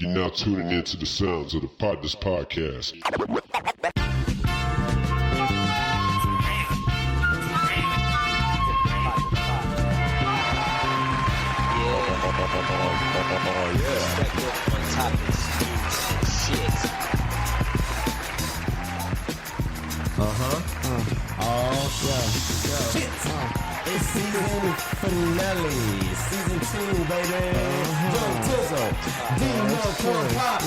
You're now tuning into the sounds of the Potnas Podcast. It's season finale, season 2, baby. Young Tizzle, D1 Pop,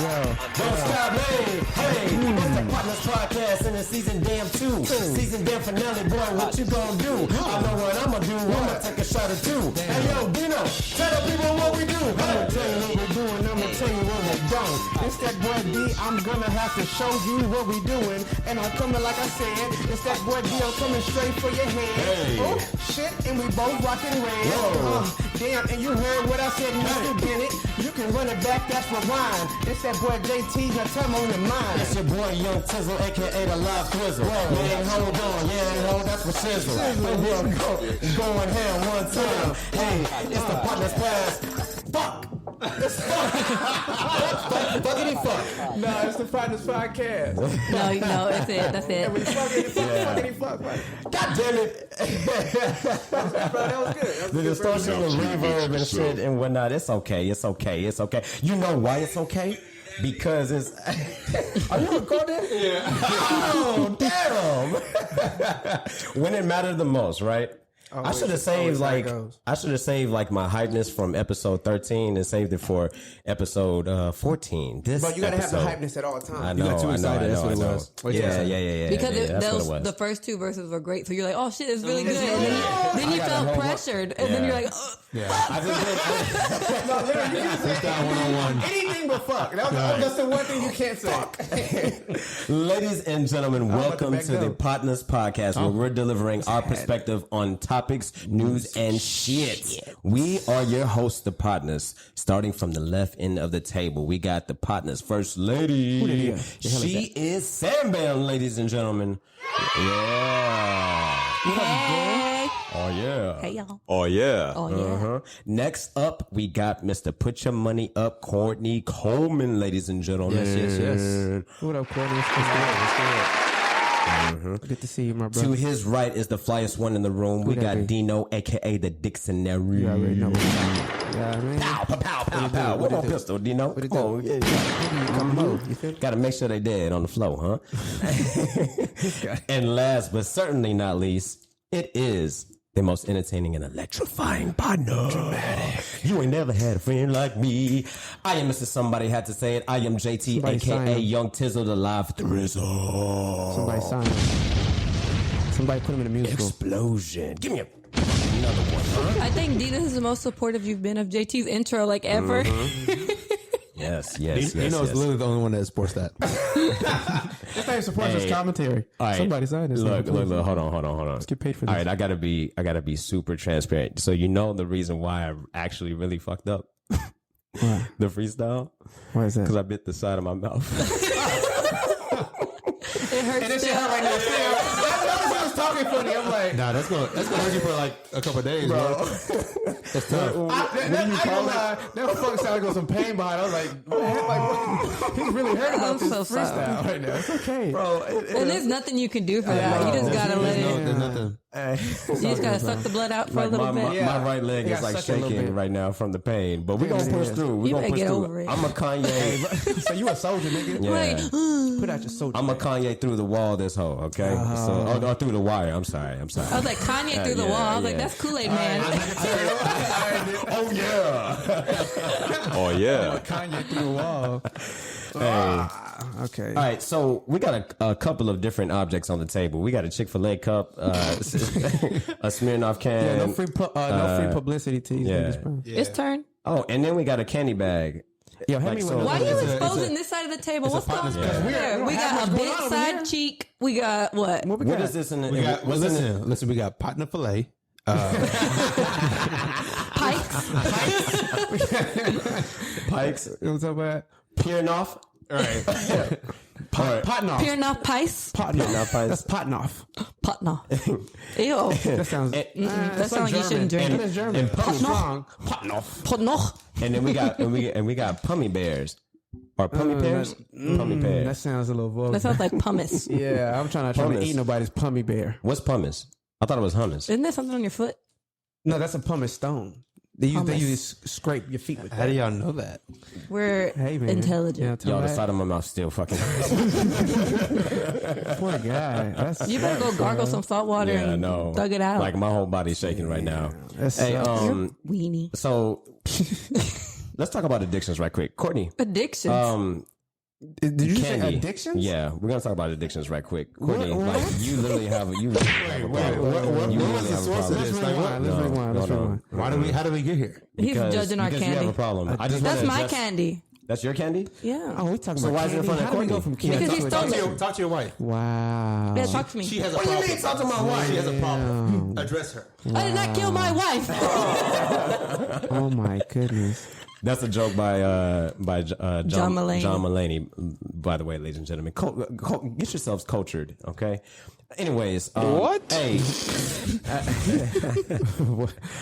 don't stop, hey, it's the Potnas Podcast and it's season damn 2, season damn finale, boy, what you gonna do? I know what I'ma do, I'ma take a shot or two. Hey, yo, Dino, tell the people what we do. I'ma tell you what we do and I'ma tell you what we don't. It's that boy D, I'm gonna have to show you what we doing. And I'm coming like I said, it's that boy D, I'm coming straight for your head. Hey. Oh, shit, and we both rockin' red. Damn, and you heard what I said, Mr. Bennett. You can run it back, that's rewind. It's that boy JT, now tell me on the mind. It's your boy Young Tizzle, a.k.a. the Live Quizzle. Man, hold on, that's for Sizzle. Going ham one time. Hey, it's the Potnas Pass. Fuck! It's fuck! Fuckity fuck! No, it's the Potnas Podcast. No, that's it. That's it. And we fuckity fuck. God damn it! Bro, that was good. The distortion, the reverb and shit and whatnot. It's okay. You know why it's okay? Because it's... Are you recording? Yeah. Oh, damn! When it mattered the most, right? Oh, I should have saved my hypeness from episode 13 and saved it for episode 14. But you gotta have the hypeness at all times. I know. That's what it was. Yeah. Because the first two verses were great, so you're like, oh shit, it's really good. And then you felt pressured, and then you're like, oh. Yeah, I just did. No, literally, you just say anything but fuck. That's the one thing you can't say. Ladies and gentlemen, welcome to the Potnas Podcast, where we're delivering our perspective on topics, news, and shit. We are your hosts, the Potnas. Starting from the left end of the table, we got the Potnas First Lady. She is Sam Bam, ladies and gentlemen. Yeah. Hey. Oh, yeah. Hey, y'all. Oh, yeah. Oh, yeah. Next up, we got Mr. Put Your Money Up, Courtney Coleman, ladies and gentlemen. Yes. What up, Courtney? Good to see you, my brother. To his right is the flyest one in the room. We got Dino, a.k.a. the Dictionary. You already know what I mean. Pow. What on pistol, Dino? Come on. Got to make sure they dead on the floor, huh? And last but certainly not least, it is the most entertaining and electrifying partner. Dramatic. You ain't never had a friend like me. I am Mr. Somebody Had to Say It. I am JT, a.k.a. Young Tizzle, the Live Thrizzle. Somebody sign him. Somebody put him in a musical. Explosion. Give me another one, huh? I think Dina is the most supportive you've been of JT's intro, like, ever. Yes. Dino is literally the only one that supports that. This thing supports his commentary. All right. Somebody signed this. Look. Hold on. Let's get paid for this. All right, I gotta be super transparent. So you know the reason why I actually really fucked up the freestyle? Why is that? Because I bit the side of my mouth. It hurts. And this shit hurt right now. He was talking funny. I'm like, Nah, that's gonna hurt you for like a couple of days, bro. That's tough. That fuck sounded like some pain behind. I was like, what? He's really hurt about this freestyle right now. It's okay, Bro, And there's nothing you can do for that. You just gotta let it. There's nothing. You just gotta suck the blood out for a little bit. My right leg is like shaking right now from the pain, but we're gonna push through. We're You gonna better push get through. over it. I'm a Kanye. So you a soldier, nigga? Yeah. Like, Put out your soldier. I'm a Kanye through the wall this hoe, okay? Or through the wire. I'm sorry. I was like, Kanye through the wall. I was like, that's Kool-Aid Man. Oh yeah. Oh yeah. Kanye through the wall. Hey. Okay. All right, so we got a couple of different objects on the table. We got a Chick-fil-A cup, a Smirnoff can. Yeah, no free publicity to these niggas, bro. It's turn. Oh, and then we got a candy bag. Yo, hand me one. Why are you It's a- exposing this side of the table? What's going on we here? don't We have got a what's big going on over side here. cheek. We got what? What we What got? is this in the? We got, what's in the- listen, we got Potna Filet. Pikes. Pikes, You know what I'm talking about? Piernoff. All right. Potnoff. Piernoff Pice. Potnoff. That's Potnoff. Potnoff. Ew. That sounds. That sounds like you shouldn't drink It it. is German. And Potnoff. Potnoff. Potnoff. And then we got Pummy Bears. Or pummy pears? Pummy pear. That sounds a little vulgar. That sounds like pumice. Yeah, I'm trying to eat nobody's pummy bear. What's pumice? I thought it was hummus. Isn't there something on your foot? No, that's a pumice stone. They use scrape your feet with that. How do y'all know that? We're intelligent. Yo, the side of my mouth still fucking hurts. Poor guy. You better go gargle some salt water and thug it out. Like my whole body's shaking right now. Hey, weenie. So let's talk about addictions right quick. Courtney. Addictions. Did you say addictions? Yeah, we're gonna talk about addictions right quick. Courtney, like you literally have a problem. Let's rewind. How do we get here? He's judging our because candy. You have a problem. That's my candy. That's your candy? Yeah. Oh, we talking so about why is it in front of Courtney? Because he stole it. Talk to your wife. Wow. Yeah, talk to me. She has a problem. What do you mean talk to my wife? She has a problem. Address her. I did not kill my wife. Oh my goodness. That's a joke by John Mulaney. John Mulaney. By the way, ladies and gentlemen, get yourselves cultured, okay? Anyways, what? Hey,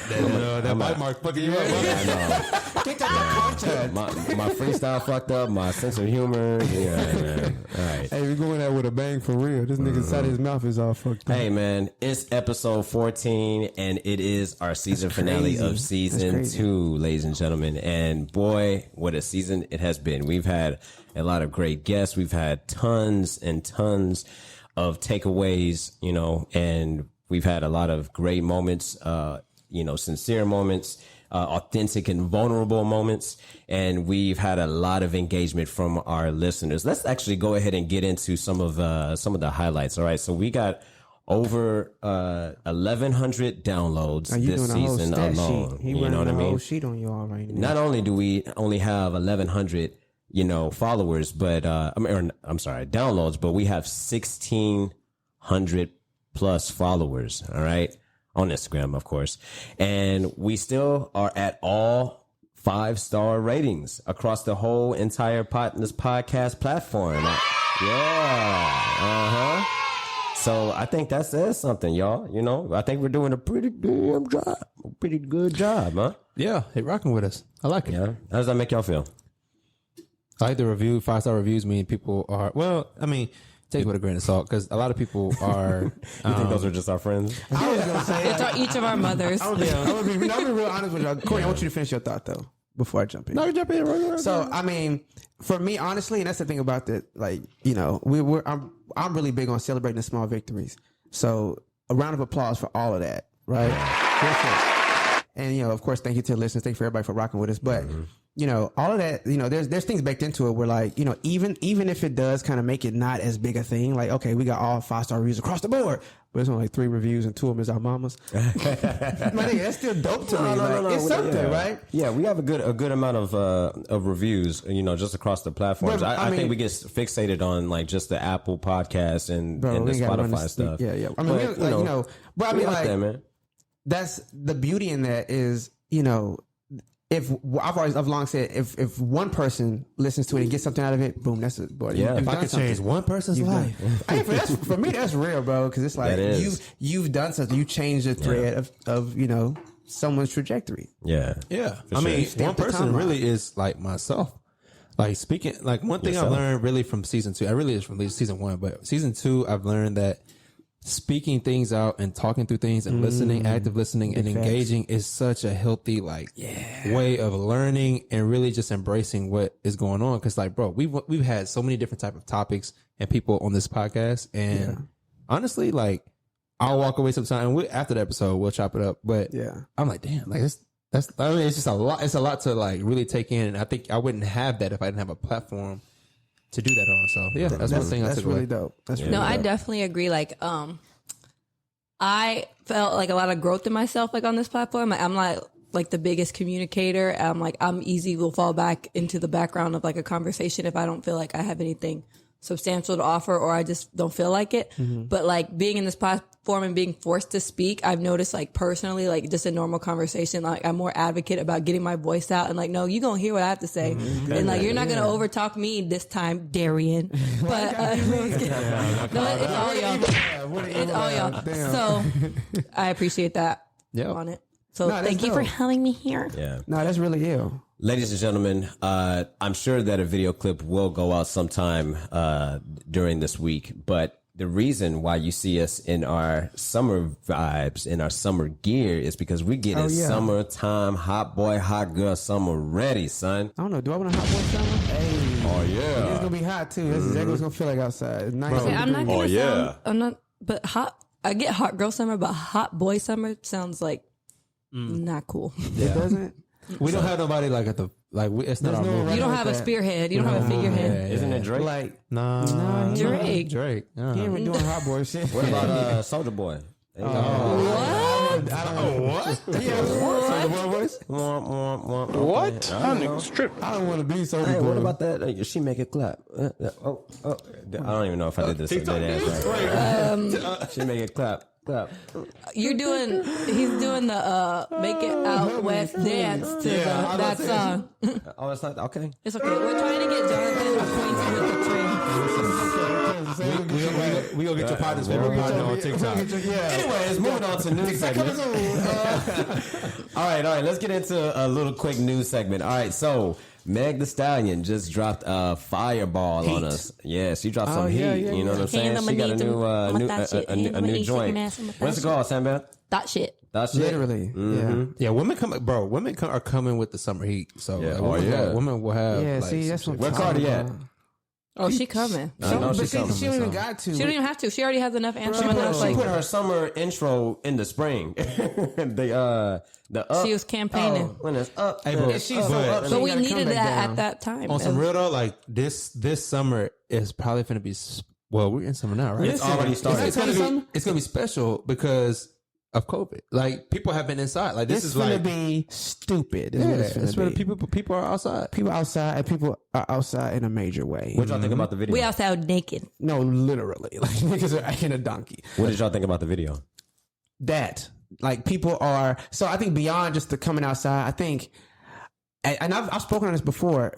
that bite mark fucking you up. My freestyle fucked up. My sense of humor. Yeah, man. All right. Hey, we're going out with a bang for real. This nigga's side of his mouth is all fucked up. Hey, man, it's episode 14, and it is our season finale of season 2, ladies and gentlemen. And boy, what a season it has been. We've had a lot of great guests. We've had tons and tons of takeaways, you know, and we've had a lot of great moments, sincere moments, authentic and vulnerable moments, and we've had a lot of engagement from our listeners. Let's actually go ahead and get into some of the highlights. All right, so we got over 1,100 downloads this season alone. You know what I mean? Whole sheet on y'all right now. Not only do we only have 1,100 followers, but downloads, but we have 1,600 plus followers. All right. On Instagram, of course. And we still are at all 5-star ratings across the whole entire Potnas podcast platform. So I think that says something, y'all. You know, I think we're doing a pretty good job, huh? Yeah. Hey, rocking with us. I like it. Yeah. How does that make y'all feel? I like the review. 5-star reviews mean people are, take it with a grain of salt, because a lot of people are. You think those are just our friends? I was going to say. It's each of our mothers. I'm going to be real honest with y'all. Courtney, I want you to finish your thought, though, before I jump in. No, jump in. Right. So, I mean, for me, honestly, and that's the thing about that, like, I'm really big on celebrating the small victories. So, a round of applause for all of that, right? And, of course, thank you to the listeners. Thank you for everybody for rocking with us. But, all of that, there's things baked into it where, like, even if it does kind of make it not as big a thing, like, okay, we got all 5-star reviews across the board, but it's only like 3 reviews and 2 of them is our mamas. My nigga, that's still dope to me. It's something, right? Yeah, we have a good amount of reviews, just across the platforms. But, I think we get fixated on like just the Apple podcast and the Spotify stuff. Yeah. I mean, but I mean, like, there, man. That's the beauty in that is, if I've long said if one person listens to it and gets something out of it, boom, that's it, boy. Yeah, if I could change one person's life, for me that's real, bro. Because it's like you've done something, you changed the thread of someone's trajectory. Yeah. I mean, one person really is like myself. Like speaking, like one thing I've learned really from season 2. I really is from season 1, but season 2, I've learned that speaking things out and talking through things and listening, active listening and engaging is such a healthy way of learning and really just embracing what is going on. Cause like, bro, we've had so many different type of topics and people on this podcast. And honestly, like I'll walk away sometime and after the episode, we'll chop it up. But I'm like, damn, like it's just a lot. It's a lot to like really take in. And I think I wouldn't have that if I didn't have a platform to do that on. So yeah, that's one thing I took away. Really dope. That's really dope. I definitely agree. Like, I felt like a lot of growth in myself, like on this platform. I'm like the biggest communicator. I'm easy will fall back into the background of like a conversation if I don't feel like I have anything substantial to offer or I just don't feel like it. But like being in this platform and being forced to speak, I've noticed like personally, like just a normal conversation, like I'm more advocate about getting my voice out and like, no, you gonna hear what I have to say. And like, you're not gonna overtalk me this time, Darian. But no, it's all y'all. It's all y'all. So I appreciate that on it. So thank you for having me here. Yeah. No, that's really ill. Ladies and gentlemen, I'm sure that a video clip will go out sometime during this week, but the reason why you see us in our summer vibes, in our summer gear, is because we get summertime, hot boy, hot girl summer ready, son. I don't know. Do I want a hot boy summer? Hey. Oh, yeah. It's going to be hot, too. That's exactly what it's going to feel like outside. It's nice. Okay, I'm not gonna yeah. I'm not, but I get hot girl summer, but hot boy summer sounds like not cool. It doesn't? We don't have nobody like at the it's not our movie. You don't have a spearhead. You don't have a figurehead. Isn't it Drake? Like, Nah, Drake. Drake. he ain't been doing hot boy shit. What about Soulja Boy? What? I don't know. What? Yeah, Soulja Boy voice? What? That nigga's tripping. I don't want to be Soulja Hey, Boy. what about that? She make it clap. I don't even know if I did this dead ass right. She make it clap. He's doing the Make It Out West dance to that song. Oh, it's not okay. It's okay. We're trying to get Jonathan acquainted with the trend. We gonna get your partners on TikTok. Anyways, moving on to news segment. All right. Let's get into a little quick news segment. All right, so Meg Thee Stallion just dropped a fireball on us. Yeah, she dropped some heat. You know what I'm saying? She got a new joint. What's it called, Sam? That shit. That's it. Literally. Yeah, women are coming with the summer heat. So women will have. Yeah, see, that's what. Where Cardi at? Oh, she coming. I know But she coming. she don't even got to. She don't even have to. She already has enough answers. She put her summer intro in the spring. The up. She was campaigning. When it's up. Hey, bro, she's so but- up. So we gotta come needed back that down. at that time. On some real though, like this summer is probably going to be. Well, we're in summer now, right? It's already started. It's gonna be special because of COVID. Like people have been inside. Like this is gonna like be stupid. it's where people are outside. People outside, and people are outside in a major way. What y'all think about the video? We outside naked. No, literally, like niggas are in a donkey. What did y'all think about the video? That like people are. So I think beyond just the coming outside, I think. And I've spoken on this before,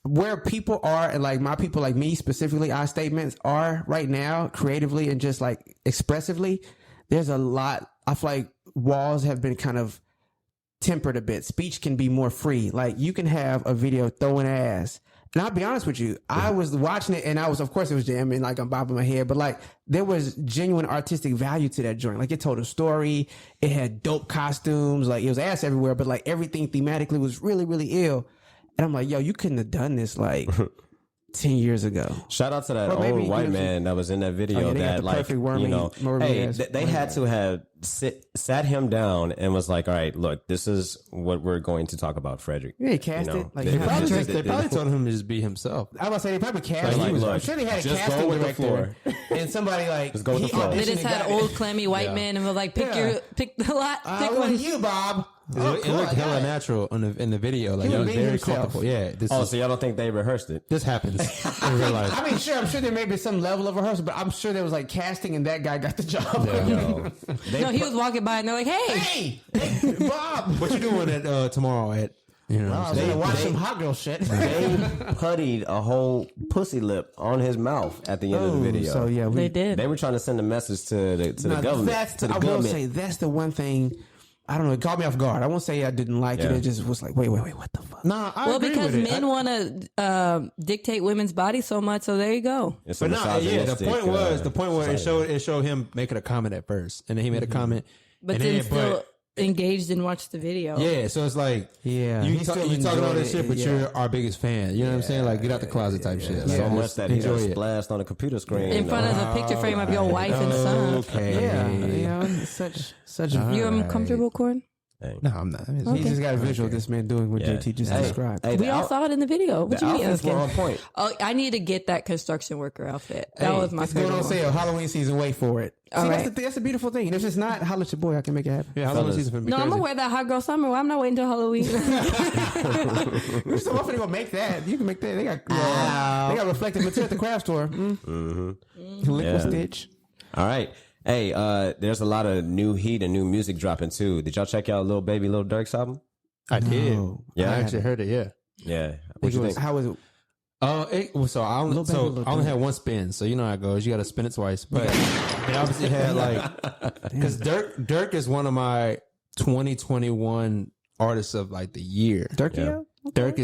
where people are, and like my people, like me specifically, our statements are right now, creatively and just like expressively. There's a lot. I feel like walls have been kind of tempered a bit. Speech can be more free. Like you can have a video throwing ass. And I'll be honest with you, I was watching it and of course it was jamming, like I'm bobbing my head, but like there was genuine artistic value to that joint. Like it told a story. It had dope costumes. Like it was ass everywhere, but like everything thematically was really, really ill. And I'm like, yo, you couldn't have done this like 10 years ago. Shout out to that Or maybe, old white man that was in that video they got that the like, perfect wormy- you know, wormy hey, ass they had to have sat him down and was like, all right, look, this is what we're going to talk about, Frederick. Yeah, he cast You know, it. Like, they he probably had- They probably told him to just be himself. I was about to say they probably cast. Like, I'm look, sure they had a just go casting with the director and somebody like Just go with the flow. They auditioned just the had guy. old clammy white men and was like, pick the lot, I pick want one. you, Bob. It looked hella natural in the video. Like He it was was being very himself. comfortable. Yeah, So y'all don't think they rehearsed it? this happens in real life. I mean, sure, I'm sure there may be some level of rehearsal, but I'm sure there was like casting and that guy got the job. Yo, No, he was walking by and they're like, hey. Hey, Bob. What you doing at tomorrow at I was gonna watch some hot girl shit. they puttied a whole pussy lip on his mouth at the end of the video. So yeah, They did. They were trying to send a message to the Now, government. I will say that's the one thing. I don't know. It caught me off guard. I won't say I didn't like it. Yeah. It just was like, wait, what the fuck? Nah, I Well, agree because with it. men want to dictate women's bodies so much, so there you go. It's a But no, yeah. The misogynistic, point was society. it showed him making a comment at first, and then he made a comment, But and then still engaged and watched the video. yeah. So it's like Yeah, you he talking still all enjoyed this it, shit, but yeah. you're our biggest fan. You know what I'm saying? Like get out the closet type shit. So Like, much just that he enjoy got it. splashed on a computer screen. In front of the picture frame of your wife and son. Okay. Yeah, you know, such. You uncomfortable, Corn? No, I'm not. I mean, He just got a visual of this man doing what Yeah. JT just Hey, described. hey, We all saw it in the video. What the you mean? outfits were on point. Oh, I need to get that construction worker outfit. That was my It's going favorite on one. sale. Halloween season. Wait for it. All See, right. that's the beautiful thing. And if it's not, holla at your boy. I can make it happen. yeah, Halloween Fellas. season for me. No, I'm gonna wear that hot girl summer. I'm not waiting until Halloween. We're so often gonna make that. You can make that. They got reflective material at the craft store. Liquid Yeah. Stitch. All right. Hey, there's a lot of new heat and new music dropping too. Did y'all check out Lil Baby, Lil Durk's album? I did. No. Yeah, I actually heard it. Yeah. Yeah. What you think? How was it? So I only, had one spin, so you know how it goes. You got to spin it twice, but they obviously had like because Dirk is one of my 2021 artists of like the year. Turkey? Yeah. Dirk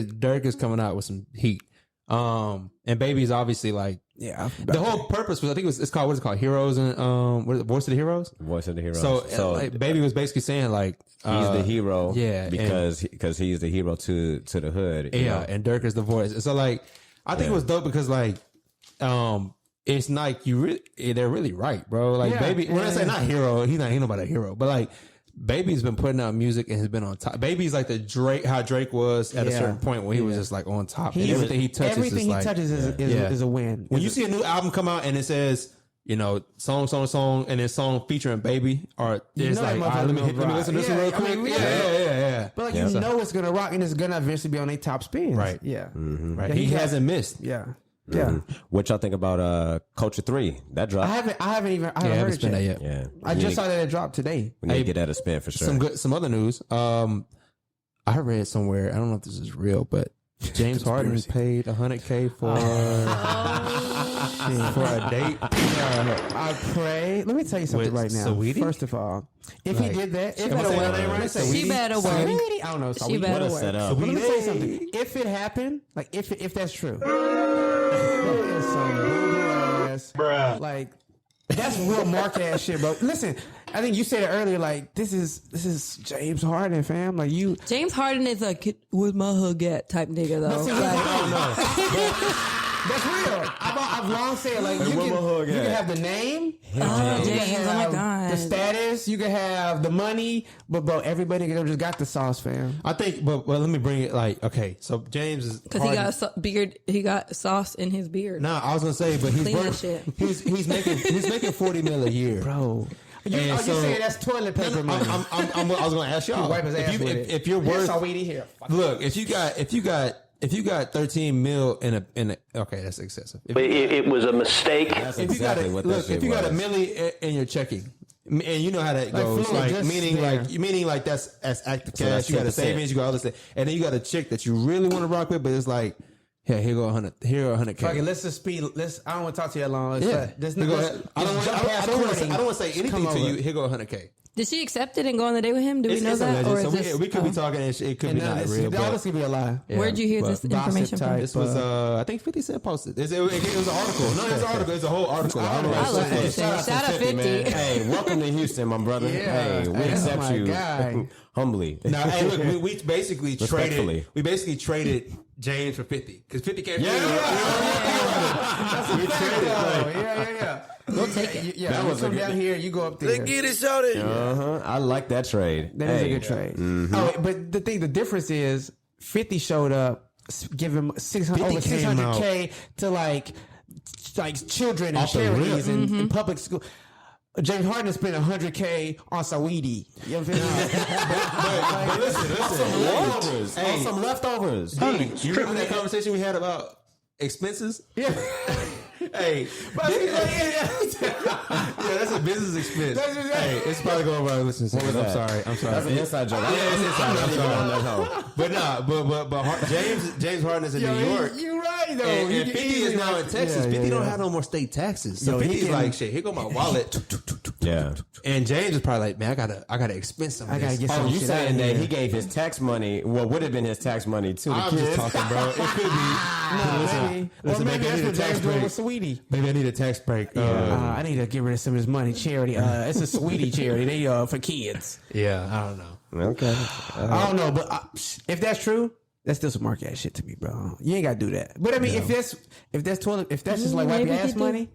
is coming out with some heat. And Baby's obviously like, Yeah. the whole purpose was, I think it's called, what is it called? Heroes and, what is it, Voice of the Heroes? Voice of the Heroes. So like, Baby was basically saying like, he's the hero. Yeah. Because he's the hero to the hood. you know? And Dirk is the voice. And so like, I think it was dope because like, it's like they're really right, bro. Like Baby, when I say not hero, he ain't nobody a hero, but like Baby's been putting out music and has been on top. Baby's like the Drake, how Drake was at a certain point where he was just like on top. And everything he touches is a win. When you see a new album come out and it says, you know, song, and then song featuring Baby, or it's like, all right, let me listen to this real quick. Yeah. But like you know it's gonna rock and it's gonna eventually be on a top spin. Right. Yeah. Right. He hasn't missed. Yeah. Yeah. What y'all think about Culture 3? That dropped. I haven't heard it yet. Yeah. I just saw that it dropped today. We need to get that a spin for sure. Some other news. I read somewhere, I don't know if this is real, but James Harden paid $100K for a date. I pray. Let me tell you something With right now. Saweetie? First of all, if he did that, She better work. She better work. I don't know. She better work. But let me tell you something. If it happened, like if that's true, that is some boo ass, like that's real mark ass shit, bro. Listen, I think you said it earlier. Like this is James Harden, fam. Like you, James Harden is a "where's my hug at" type nigga though. That's real. I've long said like you can have the name, you can James, oh my have God. the status, you can have the money, but bro, everybody just got the sauce, fam. I think, but let me bring it like, okay, so James is Because he got beard, he got sauce in his beard. No, I was gonna say, but he's Clean that shit. he's making $40 million a year, Bro. You saying that's toilet paper money? I was gonna ask y'all. Wipe his ass with it. If you're worth, here. look, if you got 13 mil in a okay, that's excessive. It was a mistake. That's If you got exactly what that shit if you got a was. milli in your checking, and you know how that goes, fluid, like just meaning like that's active cash. that's You got a 10%. savings, you got all this, and then you got a chick that you really want to rock with, but it's like, yeah, here go 100, here go 100K. Okay, let's just speed. I don't want to talk to you that long. Yeah, I don't want to say anything to you. Here go 100K. Did she accept it and go on the date with him? Do we know It's a that? legend. Or So is this, we could be talking, and it could be not real. All But this could be a lie. where'd you hear this information from? this was, I think 50 Cent posted. It was an article. No, it's an article. It's a whole article. I don't know. I love 50 Hey, Cent. Shout out 50. man. Hey, welcome to Houston, my brother. Yeah. Hey, we Hey, that's accept my you guy. humbly. Now, hey, look, we basically Respectfully. traded James for 50 because 50 came. Yeah. We'll take it. Yeah, that was come down here. You go up there. I like that trade. That is a good trade. Oh, but the difference is 50 showed up, give him over 600K to like children and Off the rip. charities in public school. James Harden spent 100K on Saweetie. You know what I'm saying? Leftovers. On some leftovers. You remember that conversation we had about expenses? Yeah. Hey, yeah, that's a business expense. Hey, it's probably going over our listeners. I'm sorry. That's an inside joke. I'm sorry. But James Harden is in New York. You're right, though. And 50 is now in Texas. 50 don't have no more state taxes. So 50 is like, shit, here go my wallet. Yeah. And James is probably like, man, I gotta expense some of this. get Oh, some you shit saying out that here. he gave his tax money, what would have been his tax money to the I'm kids? just talking, bro. It could be. Or maybe I that's need a what tax James doing break. with Sweetie. Maybe I need a tax break. I need to get rid of some of his money. Charity. It's a Sweetie charity. They for kids. Yeah, I don't know. Okay. I don't know, but if that's true, that's still some mark ass shit to me, bro. You ain't gotta do that. But I mean, if that's just like wipe Maybe your he ass do. money.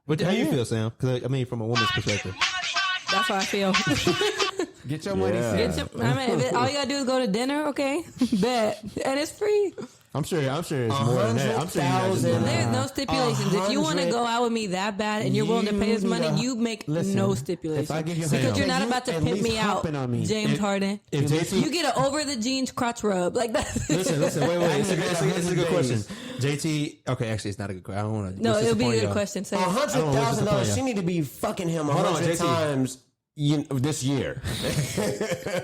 But how you feel, Sam? Because I mean, from a woman's perspective. That's how I feel. Get your money. Yeah. Sam. I mean, all you gotta do is go to dinner, okay? Bet. And it's free. I'm sure it's more than that. I'm sure you guys just There's no stipulations. If you want to go out with me that bad and you're willing to pay this money, you make no stipulations. If I give you because you're not you about to at pimp least me out, hopping on me. James Harden. If JT, You get an over the jeans crotch rub like that. listen, wait. It's a good question. JT, okay, actually, it's not a good question. I don't want to. No, it'll be a good question. Say it. $100,000. She need to be fucking him Hold on, 100 JT. times this year.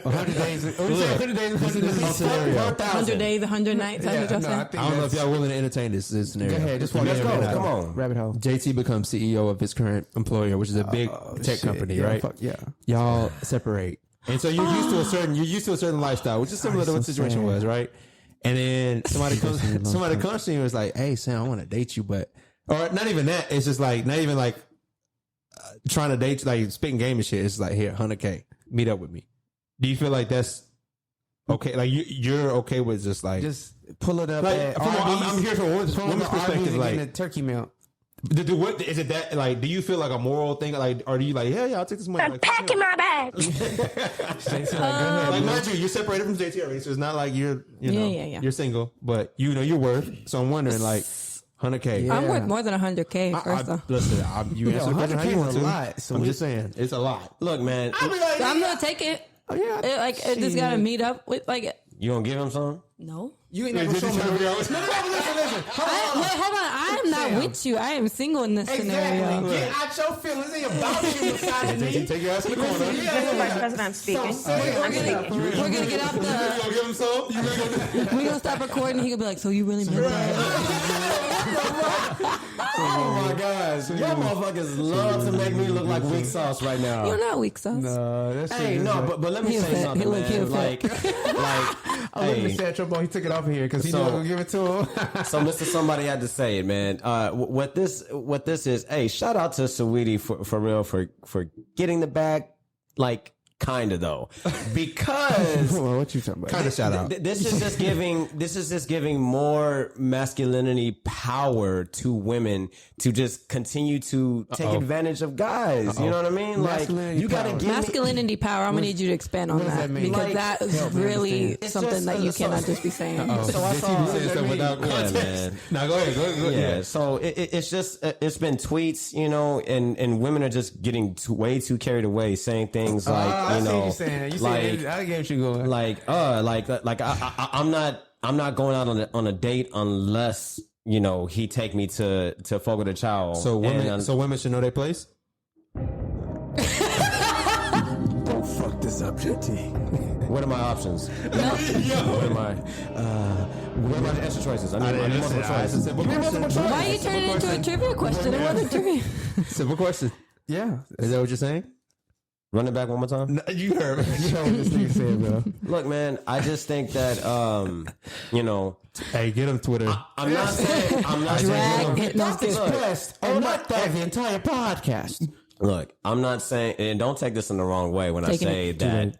100 days. 100 days. 100 days, 100 nights. That's what y'all saying. I don't know if y'all willing to entertain this scenario. Go ahead, just Let's walk go. in. Come on. Rabbit hole. JT becomes CEO of his current employer, which is a big tech company, Yeah, right? fuck, yeah. Y'all separate, and so you're used to a certain lifestyle, which is similar to what the situation was, right? And then somebody comes to you and is like, "Hey, Sam, I want to date you," or not even that. It's just like not even like trying to date you, like spitting game and shit. It's like, here, $100K, meet up with me. Do you feel like that's okay? Like you're okay with just pull it up. Like, I'm here from women's perspective. Like a turkey meal. What is it that like? Do you feel like a moral thing? Like, or do you like, yeah, I'll take this money. I'm packing my bag. Like, mind you, you're separated from JT already, so it's not like you're, you're single, but you're worth. So I'm wondering, like, $100K. I'm worth more than $100K. First off, listen, you answer the question how you want to. Lot, so I'm just saying, it's a lot. Look, man. I'm gonna take it. Oh, yeah, It just gotta meet up with like. You gonna give him some? No. You ain't never show me. Listen. Hold on. I am not with you. I am single in this scenario. Get out your feelings. Ain't about you beside me. Take your ass in the corner. Mr. Vice President, I'm speaking. We're gonna get out You gonna give him some? We're gonna stop recording. He gonna be like, "So you really meant that?" Oh my gosh. Y'all motherfuckers love to make me look like weak sauce right now. You're not weak sauce. No, that's Hey, no, but let me say something, man. Like, I wouldn't have said trouble. He took it off of here because he knew I was gonna give it to him. so Mr. Somebody had to say it, man. What this is, hey, shout out to Saweetie for real for getting the bag, like, kind of though, because Well, what you talking about? Kind of shout out. this is just giving more masculinity power to women to just continue to take advantage of guys. You know what I mean? Like, you gotta give Masculinity power. I'm gonna need you to expand on does that that mean? because Like, that is help me really understand. something It's that you just, cannot just be saying. So I saw saying stuff without context. man. Now go ahead. Go Yeah, ahead. so it's just it's been tweets, and women are just getting way too carried away, saying things like, I see what you're saying. You like, said I get what you going. I'm not going out on a date unless he take me to Fogo de Chao. So women should know their place. Don't fuck this up, JT. What are my options? What am I? What are my answer choices? I need multiple choices. Why are you turning it into a trivia question? It wasn't trivia. Simple question. Yeah, Is that what you're saying? Run it back one more time. No, you heard me. you know what this nigga said, bro. Look, man, I just think that Hey, get him Twitter. I'm not saying Drag it. No, it's good. Expressed and not that the entire podcast. Look, I'm not saying, and don't take this in the wrong way when Taking I say that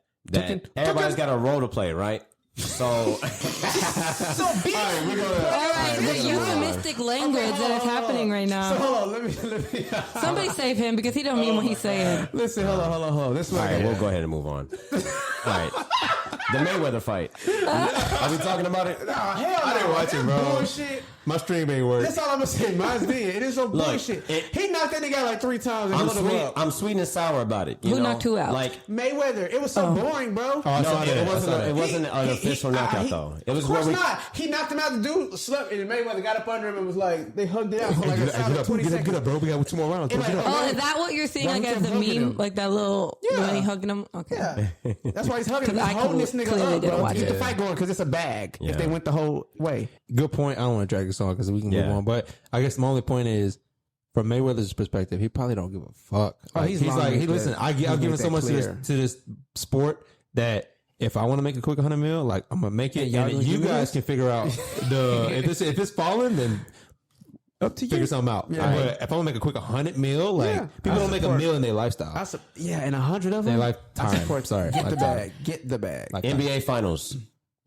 everybody's got a role to play, right? So, All right, the euphemistic language that is happening right now. Hold on, let me. Somebody save him because he don't mean what he's saying. Listen, hold on. This all right, we'll go ahead and move on. All right, the Mayweather fight. Are we talking about it? Hell, I didn't watch it, bro. Bullshit. My stream ain't work. That's all I'm gonna say. Mine's did. It is some bullshit. He knocked that nigga out like 3 times. And I'm sweet and sour about it. Who knocked who out? Like, Mayweather. It was so boring, bro. no, it wasn't an official knockout though. It was Of course where we. not. He knocked him out. The dude slept, and Mayweather got up under him and was like, they hugged it out for like a solid 20 seconds. Get up, bro. We got 2 more rounds. And like, Oh, is that what you're seeing like as the meme? Like that little when he hugging him? Okay. Yeah. That's why he's hugging him. He's I holding this nigga clearly up, didn't bro, watch to get it. the fight going because it's a bag if they went the whole way. Good point. I don't want to drag this on because we can move on. But I guess my only point is, from Mayweather's perspective, he probably don't give a fuck. Oh, he's like, lying. listen, I've given so much to this sport that if I want to make a quick 100 mil, like I'm gonna make it. y'all And gonna you give me guys this? can figure out if it's falling, then Up to you. figure something out. Yeah. But if I want to make a quick 100 mil, like Yeah. people I don't make a support. meal in their lifestyle. And 100 of them. Their lifetime. Sorry, Get the lifetime. bag. Get the bag. NBA Finals. Do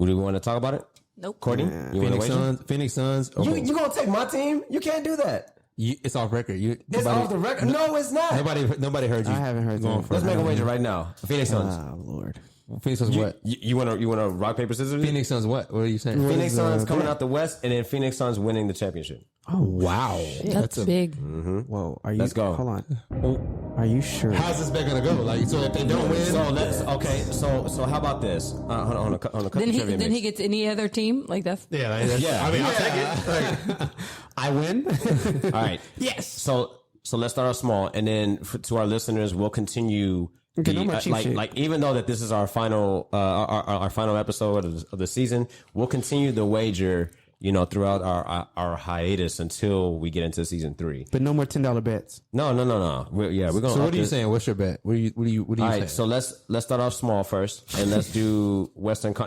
we want to talk about it? Nope. Courtney, you want to wager? Phoenix Suns. You gonna take my team? You can't do that. It's off record. It's off the record. No, it's not. Nobody heard you. I haven't heard going that. for Let's make a wager right now. Phoenix Suns. Oh, Lord. Phoenix Suns. What? You want to rock paper scissors? Phoenix Suns. What? What are you saying? Phoenix Suns coming out the West, and then Phoenix Suns winning the championship. Oh, wow. That's big. Whoa. Are you? Let's go. Hold on. Are you sure? How's this bet gonna go? Like, so if they don't win, So let's So how about this? Hold on a couple Then trivia he mix. gets any other team like that's yeah, I mean, I'll take it. I win. All right. Yes. So let's start off small, and then to our listeners, we'll continue. Okay, no more cheap shit. Like even though that this is our final our final episode of the season, we'll continue the wager throughout our hiatus until we get into season 3. But no more $10 bets. No. We're going. So what are you saying? What's your bet? What are you All saying? right, so let's start off small first, and let's do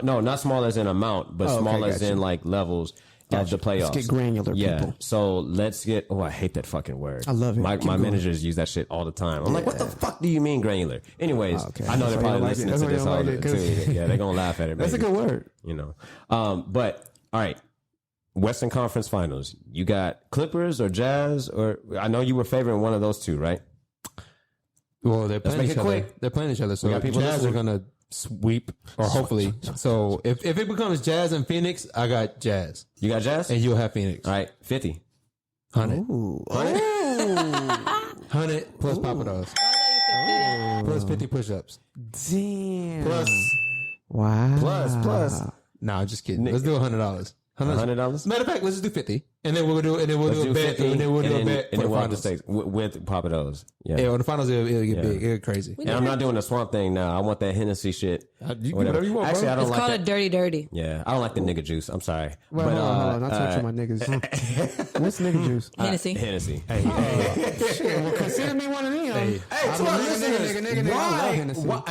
no, not small as in amount, but small as in like levels of the playoffs. Let's get granular, people. So let's get. Oh, I hate that fucking word. I love it. My managers use that shit all the time. I'm like, what the fuck do you mean granular? Anyways, I know they're probably listening to this all too. Yeah, they're gonna laugh at it. That's a good word. But all right. Western Conference Finals. You got Clippers or Jazz, or I know you were favoring one of those two, right? Well, they're playing make each it other. quick. They're playing each other. So got people Jazz are listening. gonna sweep, or hopefully. So if it becomes Jazz and Phoenix, I got Jazz, You got Jazz? and you'll have Phoenix. All right, 50. 100. Ooh. 100 plus Papados. Plus 50 push-ups. Damn. Plus. Wow. Plus. Nah, I'm just kidding. Let's do $100. $100? Matter of fact, let's just do 50, and then we'll do a bet, and then we'll do a bet and for then the we'll have the finals. stakes with Papados. Yeah. Yeah, on the finals, it'll get big, it'll get crazy. And I'm not doing the swamp thing now. I want that Hennessy shit. You can do whatever you want, Actually, bro. I don't It's like called that. a dirty dirty. Yeah, I don't like the nigga juice. I'm sorry. Wait, hold on. Not touching my niggas. What's nigga juice? Hennessy. Hennessy. Shit, well, consider me one of them. Hey, I'm to a our nigga, listeners, nigga, I love Hennessy. why?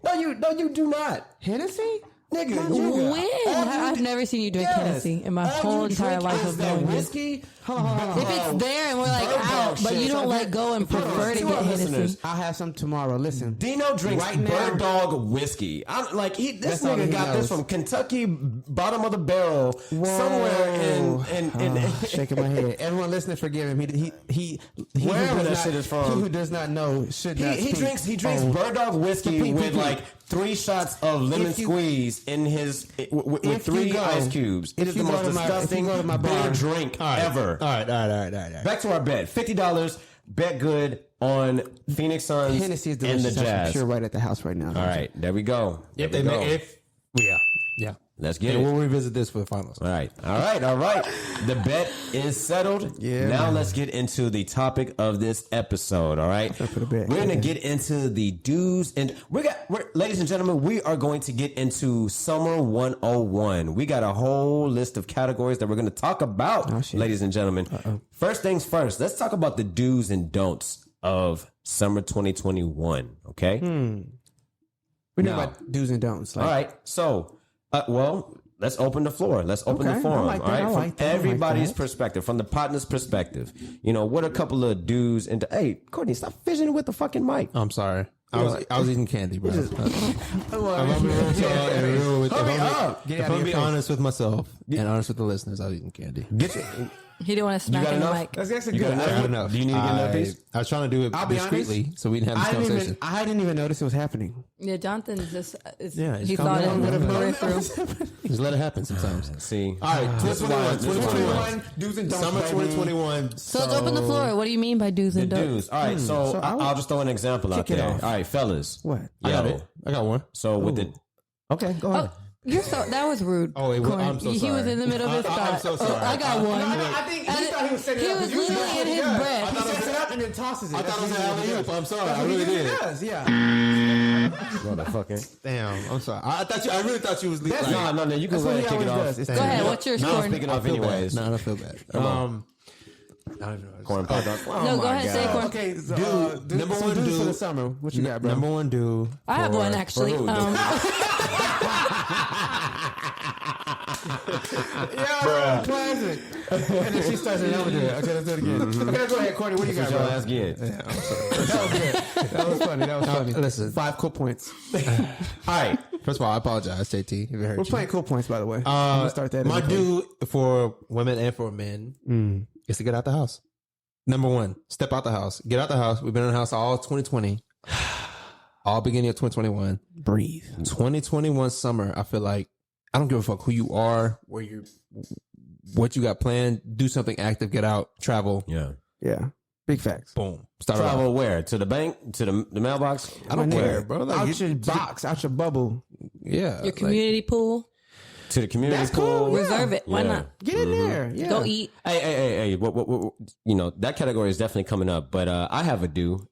No, you do not. Hennessy? Nigga, When? I've never seen you drink Hennessy in my whole entire life of knowing you. whiskey. If it's there and we're like out, but you don't let go and prefer to To get our Hennessy. listeners, I'll have some tomorrow. Listen. Dino drinks Right now- Bird Dog whiskey. I'm like, this That's all nigga he got this knows. from Kentucky, bottom of the barrel, somewhere in Shaking my head. Everyone listening, forgive him. He Wherever who does that not- shit is from. He who does not know should not He speak. drinks Bird Dog whiskey Pete, with Pete. like 3 shots of lemon If you- squeeze in his with If you 3 go- ice cubes. It if is you the go most to my- if you disgusting go to my beer bar- drink ever. All right. Back to our bet. $50 bet good on Phoenix Suns Hennessy is and the delicious. I'm Jazz. sure right at the house right now. All right, there we go. If There they we go. make, yeah. Let's get And it. we'll revisit this for the finals. All right. The bet is settled. Yeah, Now man. let's get into the topic of this episode. All right. for the bet. We're gonna Okay. get into the do's and ladies and gentlemen, we are going to get into Summer 101. We got a whole list of categories that we're going to talk about, Oh, shit. ladies and gentlemen. First things first. Let's talk about the do's and don'ts of Summer 2021. Okay. We know Now- about do's and don'ts. Like, All right. So, let's open the floor. Let's open Okay, the forum. I like that, all right. I From like that, I like everybody's that. perspective, from the partner's perspective, what are a couple of do's and hey, Courtney, stop fidgeting with the fucking mic. I'm sorry. I was eating candy, bro. If I'm Well, being real talk and real with- Hurry if up. Get if out of I'm your being face. honest with myself and honest with the listeners, I was eating candy. Get your, He didn't want to smack got in the enough? mic. That's you got good. enough? enough. Do you need to get another piece? I was trying to do it I'll be discreetly so we didn't have this conversation. I didn't even notice it was happening. Yeah, Jonathan just Yeah, he just calm thought it down, in the man. peripheral. Just let it happen sometimes. See. All right, 2021. Do's and don'ts. Summer baby. 2021. So let's open the floor. What do you mean by do's The and don'ts? do's. All right. So, So I'll just throw an example out kick it there. off. All right, fellas. What? I got Yo. it. I got one. So with the okay, go ahead. Oh, you're so that was rude. Oh, wait, well, Corey. I'm so He sorry. was in the middle of his I'm thought. so sorry. I got one. I think he thought he was setting He it up. was 'cause usually literally in that's his what he does. breath. He sets it up and then tosses it. I thought it was an alley-oop. I'm sorry. I really did. Yeah. Motherfucker. Damn, I'm sorry. I really thought you was leaving. No. You can That's go what ahead he and kick it always off. does. It's Go ahead. What's your No, I'm score? speaking off anyways. No, I don't feel bad. I don't know. Corn pop up. Oh No, go my ahead. Say God. corn. Okay, so, Number some one do's do for the summer. What you got, bro? Number one do. I have one actually. who? Yeah, classic. And then she starts it over there. Okay, let's do it again. Okay, go ahead, Courtney. What do you got, Your bro? ass again. That was good. That was funny. That was funny. Listen. 5 cool points. All right. First of all, I apologize, JT, if it hurt We're you. playing cool points, by the way. I'm gonna start that. My in the do for women and for men is to get out the house. Number one, step out the house. Get out the house. We've been in the house all 2020, all beginning of 2021. breathe. 2021 summer, I feel like I don't give a fuck who you are, what you got planned. Do something active. Get out. Travel. Yeah. Yeah, big facts. Boom. Start Travel off. where? To the bank? To the mailbox? I don't My care, nigga, bro. Like, out your box, out your bubble. yeah. Your community pool. To the community That's pool? cool. Reserve it. Why Yeah. not? Get in there. Yeah. Go eat. Hey. What, that category is definitely coming up, but I have a do.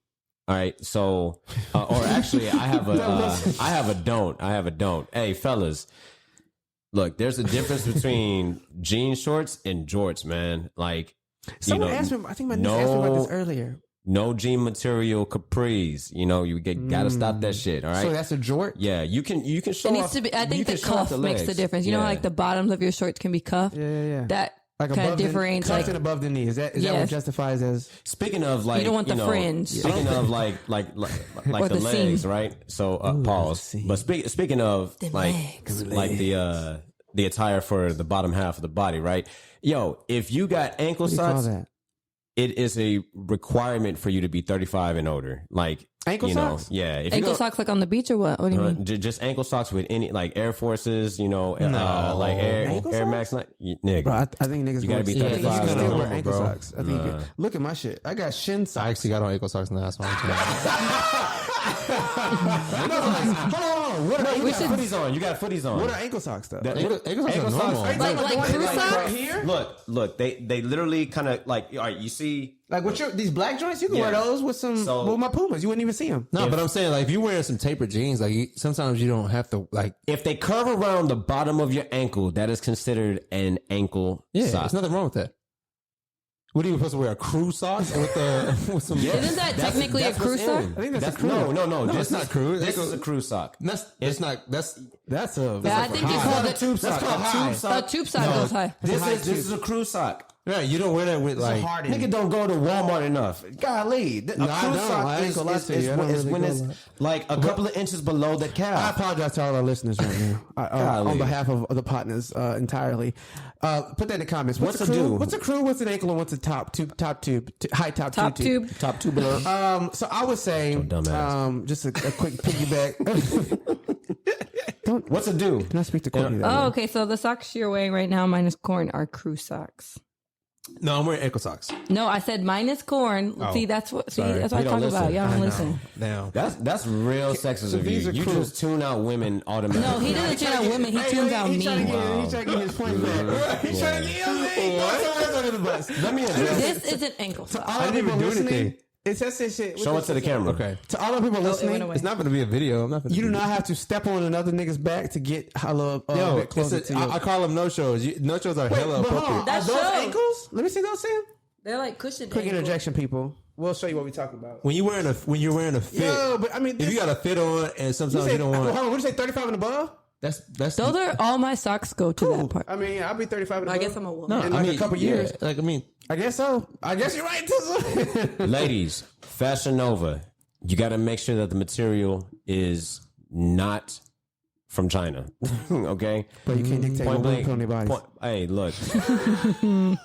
All right. So, or actually, I have a don't. Hey, fellas. Look, there's a difference between jean shorts and jorts, man. Like, someone asked me. I think my niece asked me about this earlier. No jean material capris. You know, gotta stop that shit. All right. So that's a jort. Yeah, you can show. It needs off, to be. I think you the can show off cuff makes the legs. difference. You know, how, like the bottoms of your shorts can be cuffed. Yeah. That Like kind of above the, differentiates. cuffed Like and above the knee. Is that what justifies as? Speaking of like, you don't want the fringe. Speaking of like Or the the legs, seam. right? So pause. But speaking of like the attire for the bottom half of the body, right? Yo, if you got ankle What do you call socks, that? it is a requirement for you to be 35 and older. Like Ankle socks? Yeah. If Ankle socks like on the beach or what? What do you mean? Just ankle socks with any like Air Forces, like Air Max. Nigga. Bro, I think niggas You gotta be I think 35 you can and still wear over, ankle bro. socks. I think. Look at my shit. I got shin I socks. actually got on ankle socks in the last one. Hold on. What are You got footies on. You got footies on. What are ankle socks though? Ankle socks are normal. Like crew socks? right here? Look. They literally kind of like. All right, you see. Like with these black joints, you can wear Yeah. those with with my Pumas. You wouldn't even see them. No, but I'm saying like if you wear some tapered jeans, like sometimes you don't have to like. If they curve around the bottom of your ankle, that is considered an ankle Yeah, sock. there's nothing wrong with that. What are you supposed to wear? A crew socks with some? Yes, Isn't that technically a crew what's sock? in. I think that's a crew. No. This not crew. This is a crew sock. That's not. That's a. Yeah, I think you call it tube sock. a tube sock goes high. This is a crew sock. yeah. You don't wear that with like. Harden. Nigga don't go to Walmart enough. Golly, a crew I don't. sock I ain't gonna lie to you. I don't is really when go it's like- like a couple of inches below the I calf. apologize to all our listeners right now on Golly. behalf of the partners entirely. Put that in the comments. What's What's a a crew? do? What's a crew? What's an ankle? And what's a high top tube? Top two below. So I would say, dumbass. just a quick piggyback. What's a do? Can I speak to Courtney? Oh, okay. So the socks you're wearing right now, minus corn, are crew socks. No, I'm wearing ankle socks. No, I said minus corn. See, that's what. See, that's what You I'm don't talking about. listen. Y'all don't listen. Now That's real sexist of these you. are You crew. just tune out women automatically. No, he doesn't tune out women. He tunes out He's trying to me. get, he's trying to get his point back. He's trying to get under the bus. Let me address. This isn't ankle socks. All the didn't people even do listening, anything. it says this shit. Show it to the camera. okay. To all the people It went listening, away. It's not going to be a video. I'm not. Gonna you do not have to step on another nigga's back to get a little Yo, bit closer to you. I call them no shows. No shows are hella But hold appropriate. on, That are those shows. ankles? Let me see those, Sam. They're like cushion. Quick ankle. interjection, people. We'll show you what we're talking about. When you're wearing a fit, Yo, but I mean, if you got a fit on, and sometimes say, you don't hold want. on, what did you say? 35 and above? That's Those are all my socks go to that part. I mean, I'll be 35 and I above. guess I'm a woman. no. in like a couple years. Like I mean, I guess so. I guess you're right, Tizzle. Ladies, Fashion Nova, you got to make sure that the material is not from China. Okay? But you can't dictate what we put on their bodies. Hey, look.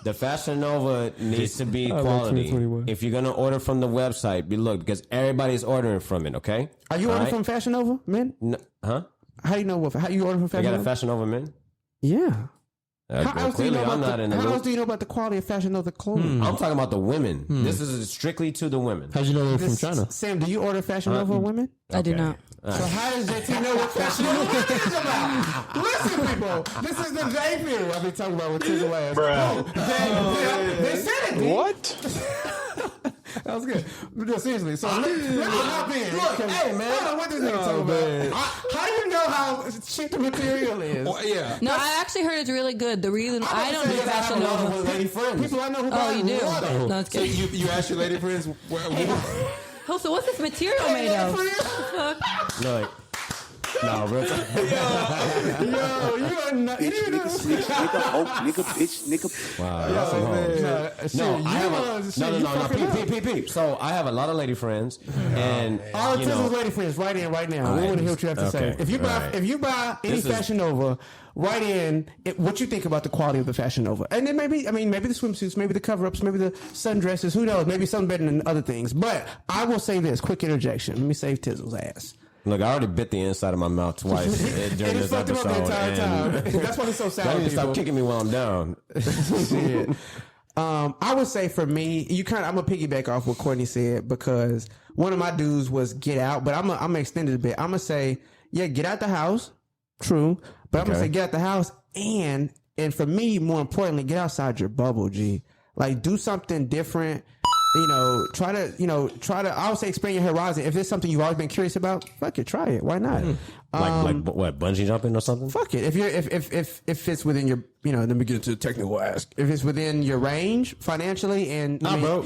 The Fashion Nova needs to be quality. 2021. If you're going to order from the website, because everybody's ordering from it, okay? Are you All ordering right? from Fashion Nova, man? Huh? How you know what? How you ordering from I Fashion got a Nova? Fashion Nova men? Yeah. How else do you Clearly, know I'm about not in the How else loop. do you know about the quality of Fashion Nova clothing? I'm talking about the women. This is strictly to the women. how'd you know they're from This- China? Sam, do you order Fashion Nova women? I do Okay. not. So how does JT know what Fashion Nova is about? Listen, people, this is the J theory I've been talking about with Tizzle last. They said it. dude. What? That was good. But no, seriously. So let me hop in. Look, hey, man. Hold on, what this nigga talking about? How do you know how cheap the material is? Yeah. No, I actually heard it's really good. The reason I don't do Because I have Fashion a lot Nova. of lady friends. People I know who Oh, buy you do? water. No, it's So good. you ask your lady friends. Oh, so what's this material made of? Fuck. Look. No, real talk. Yo, you are not. You didn't know. Nigga, hope, nigga, bitch, nigga. Wow, that's some hoes. No, I have no. Peep. So I have a lot of lady friends, and All you the Tizzle's know, lady friends, write in right now. All We right. want to hear what you have to say. Okay. If you buy, All right. if you buy any This is- Fashion Nova, write in what you think about the quality of the Fashion Nova, and then maybe the swimsuits, maybe the cover-ups, maybe the sundresses. Who knows? Maybe something better than other things. But I will say this: quick interjection. Let me save Tizzle's ass. look, I already bit the inside of my mouth twice during And this it's fucked him up episode, the entire and time. That's why he's so y'all sour. need to people. stop kicking me while I'm down. Shit. I would say for me, I'm gonna piggyback off what Courtney said because one of my dudes was get out, but I'm gonna extend it a bit. I'm gonna say, yeah, get out the house. True. But I'm gonna say get out the house and for me, more importantly, get outside your bubble, G. Like do something different. try to. I would say expand your horizon. If there's something you've always been curious about, fuck it, try it. Why not? Like what? Bungee jumping or something? Fuck it. If it's within your, let me get into the technical ask. If it's within your range financially and go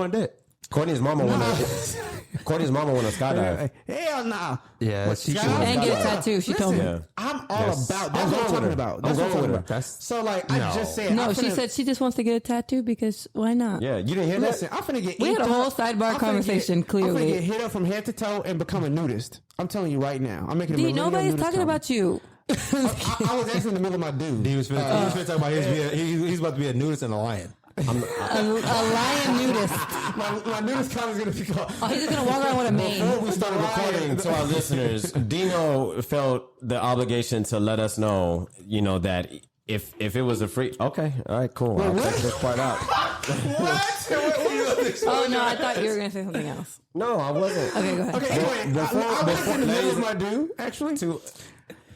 in debt. Courtney's mama want to skydive. Hell no. Yeah, But she skydive- And get a tattoo. She told me. Yeah. I'm all about. That's what I'm talking about. That's what I'm talking about. So like I just said. No, I'm she finna- said she just wants to get a tattoo because why not? Yeah, you didn't hear that? Listen, I'm finna get. We had inked a whole up. sidebar I'm finna conversation, I'm clearly. finna get hit up from head to toe and become a nudist. I'm telling you right now. I'm making a D, millennial nobody's nudist talking comedy. about you. I was actually in the middle of my dude. He was finna talk about he's about to be a nudist and a lion. A lion nudist. My nudist comedy is gonna be called. Oh, he's just gonna walk around with a mane. Before we started recording, to our listeners, Dino felt the obligation to let us know, that if it was a free, okay, all right, cool. I'll check this part out. Oh no, I thought you were gonna say something else. No, I wasn't. Okay, go ahead. Okay, anyway, I was in the middle of my dude. Actually, To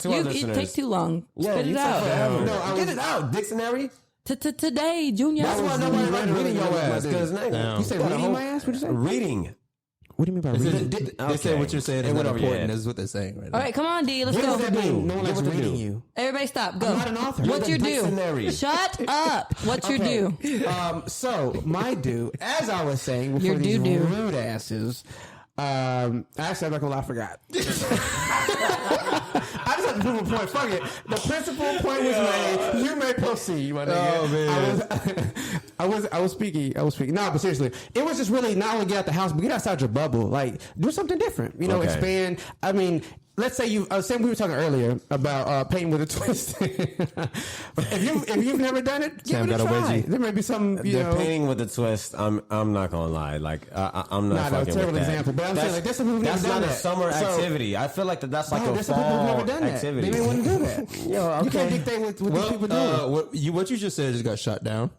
our You listeners, take too long. Spit you it take out. forever. No, I Get was- it out, dictionary. Today, Junior. That's why nobody like reading your ass. Because you say reading my ass? What'd you say? reading. What do you mean by reading? They say what you're saying is It not went over your important. head. This is what they're saying right now. All right, come on, D. Let's What go. does that mean? No one Give likes what to reading do. you. Everybody, stop. Go. I'm not an author. What's You're your the do? dictionary. Shut up. What's your do? So my do, as I was saying before Your these do-do. rude asses. Actually, I'm not gonna lie, I forgot. I just have to prove a point. Fuck it. The principal point was made. You may proceed, my nigga. Oh, man. I was speaking. No, but seriously, it was just really not only get out the house, but get outside your bubble. Like, do something different. Okay. Expand. I mean, let's say you. Sam, we were talking earlier about painting with a twist. if you've never done it, give Sam it a got a try. wedgie. There may be some. The painting with the twist. I'm not gonna lie. Like I'm not Nah, no, fucking terrible with that. example, but I'm saying, like, there's some people who've that's never not done a that. summer So- activity. I feel like that's like No, a there's some people who've never fall done that. activity. They may want to do that. Yo, okay. You can't dictate what these people do. What you just said just got shut down.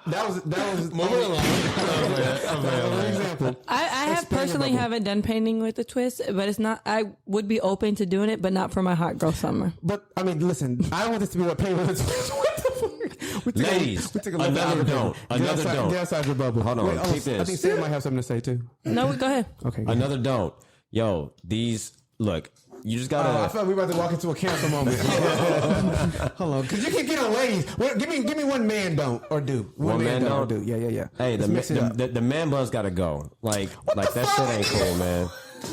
That was Moving along. an example. I have Expand your personally bubble. haven't done painting with a twist, but it's not. I would be open to doing it, but not for my hot girl summer. But I mean, listen, I don't want this to be what pain with. What the fuck? Ladies, another don't. Another don't. Get outside your bubble. Hold on, Wait, keep I this. think Sam might have something to say too. No, go ahead. Okay. good. Another don't. Yo, look. You just I gotta. feel like we're about to walk into a cancer moment. Hold on, because you can't get on ladies. Well, give me one man don't or do. One man don't or do. Yeah. Hey, Let's mix it up. the man buns gotta go. Like the that fuck? shit ain't cool, man.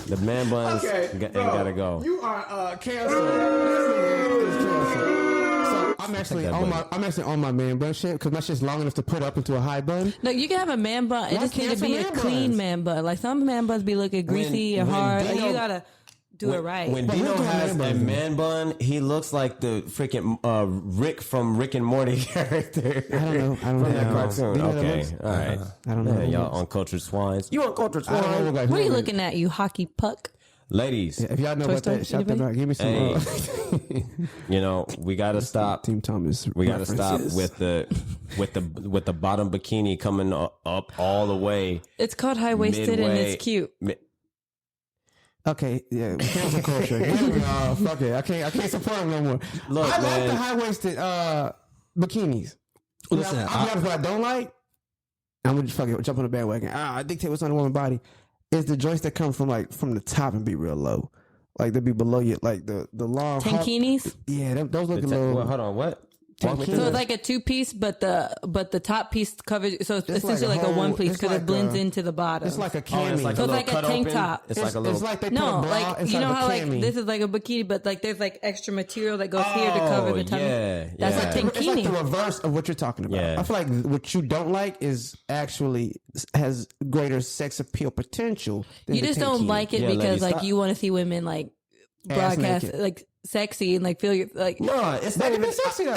The man buns ain't gotta go. You are canceled. This nigga is canceled. So I'm actually that on bun. I'm actually on my man bun shit because my shit's long enough to put up into a high bun. No, you can have a man bun. It Why just need to cancel be a man clean buns? man bun. Like some man buns be looking greasy and when hard. Like, Dino- you gotta do it right. When But Dino who's doing has man a buns? man bun, he looks like the freaking Rick from Rick and Morty character. I don't know. From that cartoon. Do you know that Okay, looks? all right. I don't know. Man, y'all uncultured swines. You uncultured I don't know swines. what What are you looking at, you hockey puck? Ladies, If y'all know Toy about that, Story, shout that anybody? out. Give me some. we gotta stop. Team Thomas. We gotta stop references. with the bottom bikini coming up all the way. It's called high waisted and midway. it's cute. Okay, yeah, cancel culture. Fuck it. I can't support him no more. Look, I like man. the high waisted bikinis. Listen, I'll be honest, what I don't like. I'm gonna just fucking jump on the bandwagon. I dictate what's on a woman's body. Is the joints that come from the top and be real low, like they be below you, like the long. Tankinis. Yeah, those look a little. Well, hold on, what? Walk me Tankini. through So this. it's like a two piece, but the top piece covers. So it's It's essentially like like a a one whole- piece it's because like it blends a- into the bottom. It's like a Oh, cami. it's like So a it's little like a cut tank open. top. It's like a little. It's like they put No, a bra like inside you know of a how like cami. this is like a bikini, but like there's like extra material that goes here to cover the tummy. yeah, That's yeah. a It's like the tankini. reverse of what you're talking about. Yeah. I feel like what you don't like is actually has greater sex appeal potential. Than You the just don't tankini. like it Yeah, because ladies, like stop. you want to see women like Ass broadcast naked. like sexy and like feel your like. No, it's That not can be even sexy, though.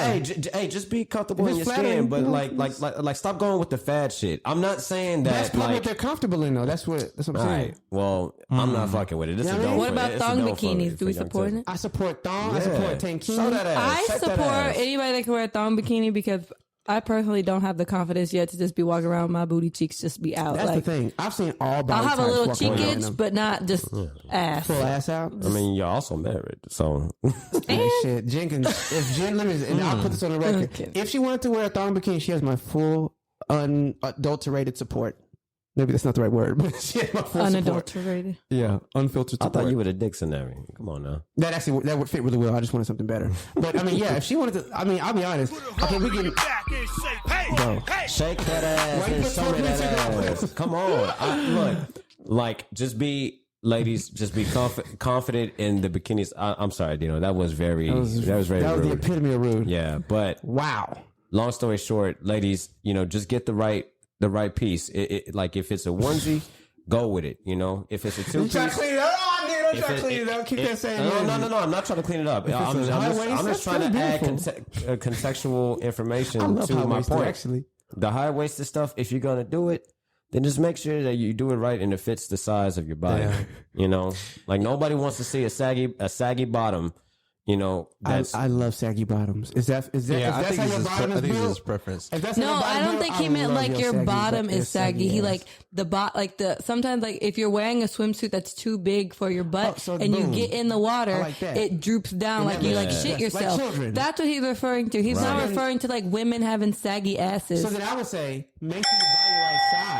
Hey, just be comfortable If in your it's skin, flattering, but you know, like stop going with the fad shit. I'm not saying that That's probably like. what they're comfortable in, though. That's what I'm All saying. right. Well, I'm not fucking with it. This Yeah, is I mean, don't What for- about it's a thong don't for- bikinis? for Do we young support children. it? I support thong. I Yeah. support tankini. Show that ass. I Shake that support ass. anybody that can wear a thong bikini because I personally don't have the confidence yet to just be walking around with my booty cheeks just be out. That's like, the thing. I've seen all body I'll have a types little walking around in cheekage, them. but not just ass. Full ass out. I mean, you're also married, so Hey, shit, Jenkins. If Jen, let me, and I'll put this on the record. Okay. If she wanted to wear a thong bikini, she has my full unadulterated support. Maybe that's not the right word, but she has my full support. Unadulterated. Yeah, unfiltered I support. thought you were the dictionary. Come on now. That would fit really well. I just wanted something better. But I mean, yeah, if she wanted to, I mean, I'll be honest. Okay, we can. Bro, Shake that ass Why you and put show me twerk that music on? ass. Come on. Look, like, just be, ladies, just be confident in the bikinis. I'm sorry, Dino. That was very rude. the epitome of rude. Yeah, but Wow. long story short, ladies, just get the right piece. Like, if it's a onesie, go with it. If it's a two You try to piece. clean it up? Oh, dude, don't try to clean it up. Keep that same No, energy. I'm not trying to clean it up. I'm it's a high waist, just that's trying to add beautiful. contextual information I love to my high-waisted, point. actually. The high waisted stuff, if you're gonna do it, then just make sure that you do it right and it fits the size of your body. Like, nobody wants to see a saggy bottom. That's I love saggy bottoms. Is that Yeah, if I that's think how it's your his bottom is I think it's built? his preference. If that's how No, your bottom I don't built, think he meant love like your saggy bottom your is saggy. He ass. like the sometimes like if you're wearing a swimsuit that's too big for your butt Oh, so and boom. you get in the water, I like that. it droops down And like that you like makes shit sense. Like yourself. children. That's what he's referring to. He's not Right. referring to like women having saggy asses. So then I would say, make sure you buy your right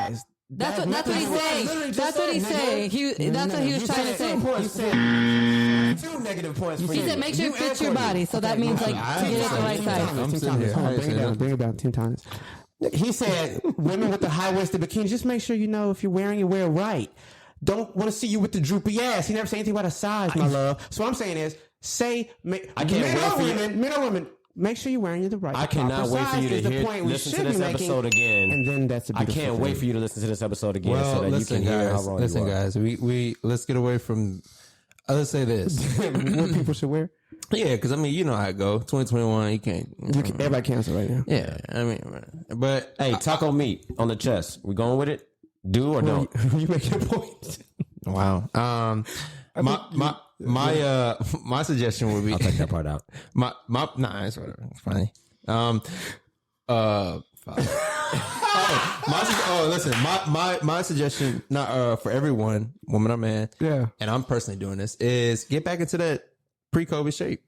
size. That's what he's saying. That's what he's saying. That's what he was trying to say. You said 2 negative points for He you. said make sure it You fits and your Courtney. body. So that means like I- to get it the right size. I'm Tim sitting Thomas. here. Hold on, I ain't bring it saying down. nothing. Bring it down, Tim Thomas. He said, women with the high-waisted bikini, just make sure you know if you're wearing it, wear it right. Don't want to see you with the droopy ass. He never said anything about a size, my love. So what I'm saying is, I can't wait for you- men or women, make sure you're wearing the right I cannot proper wait for size you is to the point we listen to should this be making. episode again. And then that's a I beautiful can't wait thing. for you to listen to this episode again so Well, that you listen, can hear how guys. wrong Listen, you are. guys. We let's get away from. Let's say this. What people should wear. Yeah, because I mean, you know how it go. 2021, you can't. Everybody cancel right now. Yeah, I mean, but Hey, taco meat on the chest. We going with it? Do or don't? You make your point. wow. My suggestion would be. I'll take that part out. Nah, it's whatever. It's funny. Fuck. Listen, my suggestion, not for everyone, woman or man, Yeah. and I'm personally doing this, is get back into that pre-COVID shape.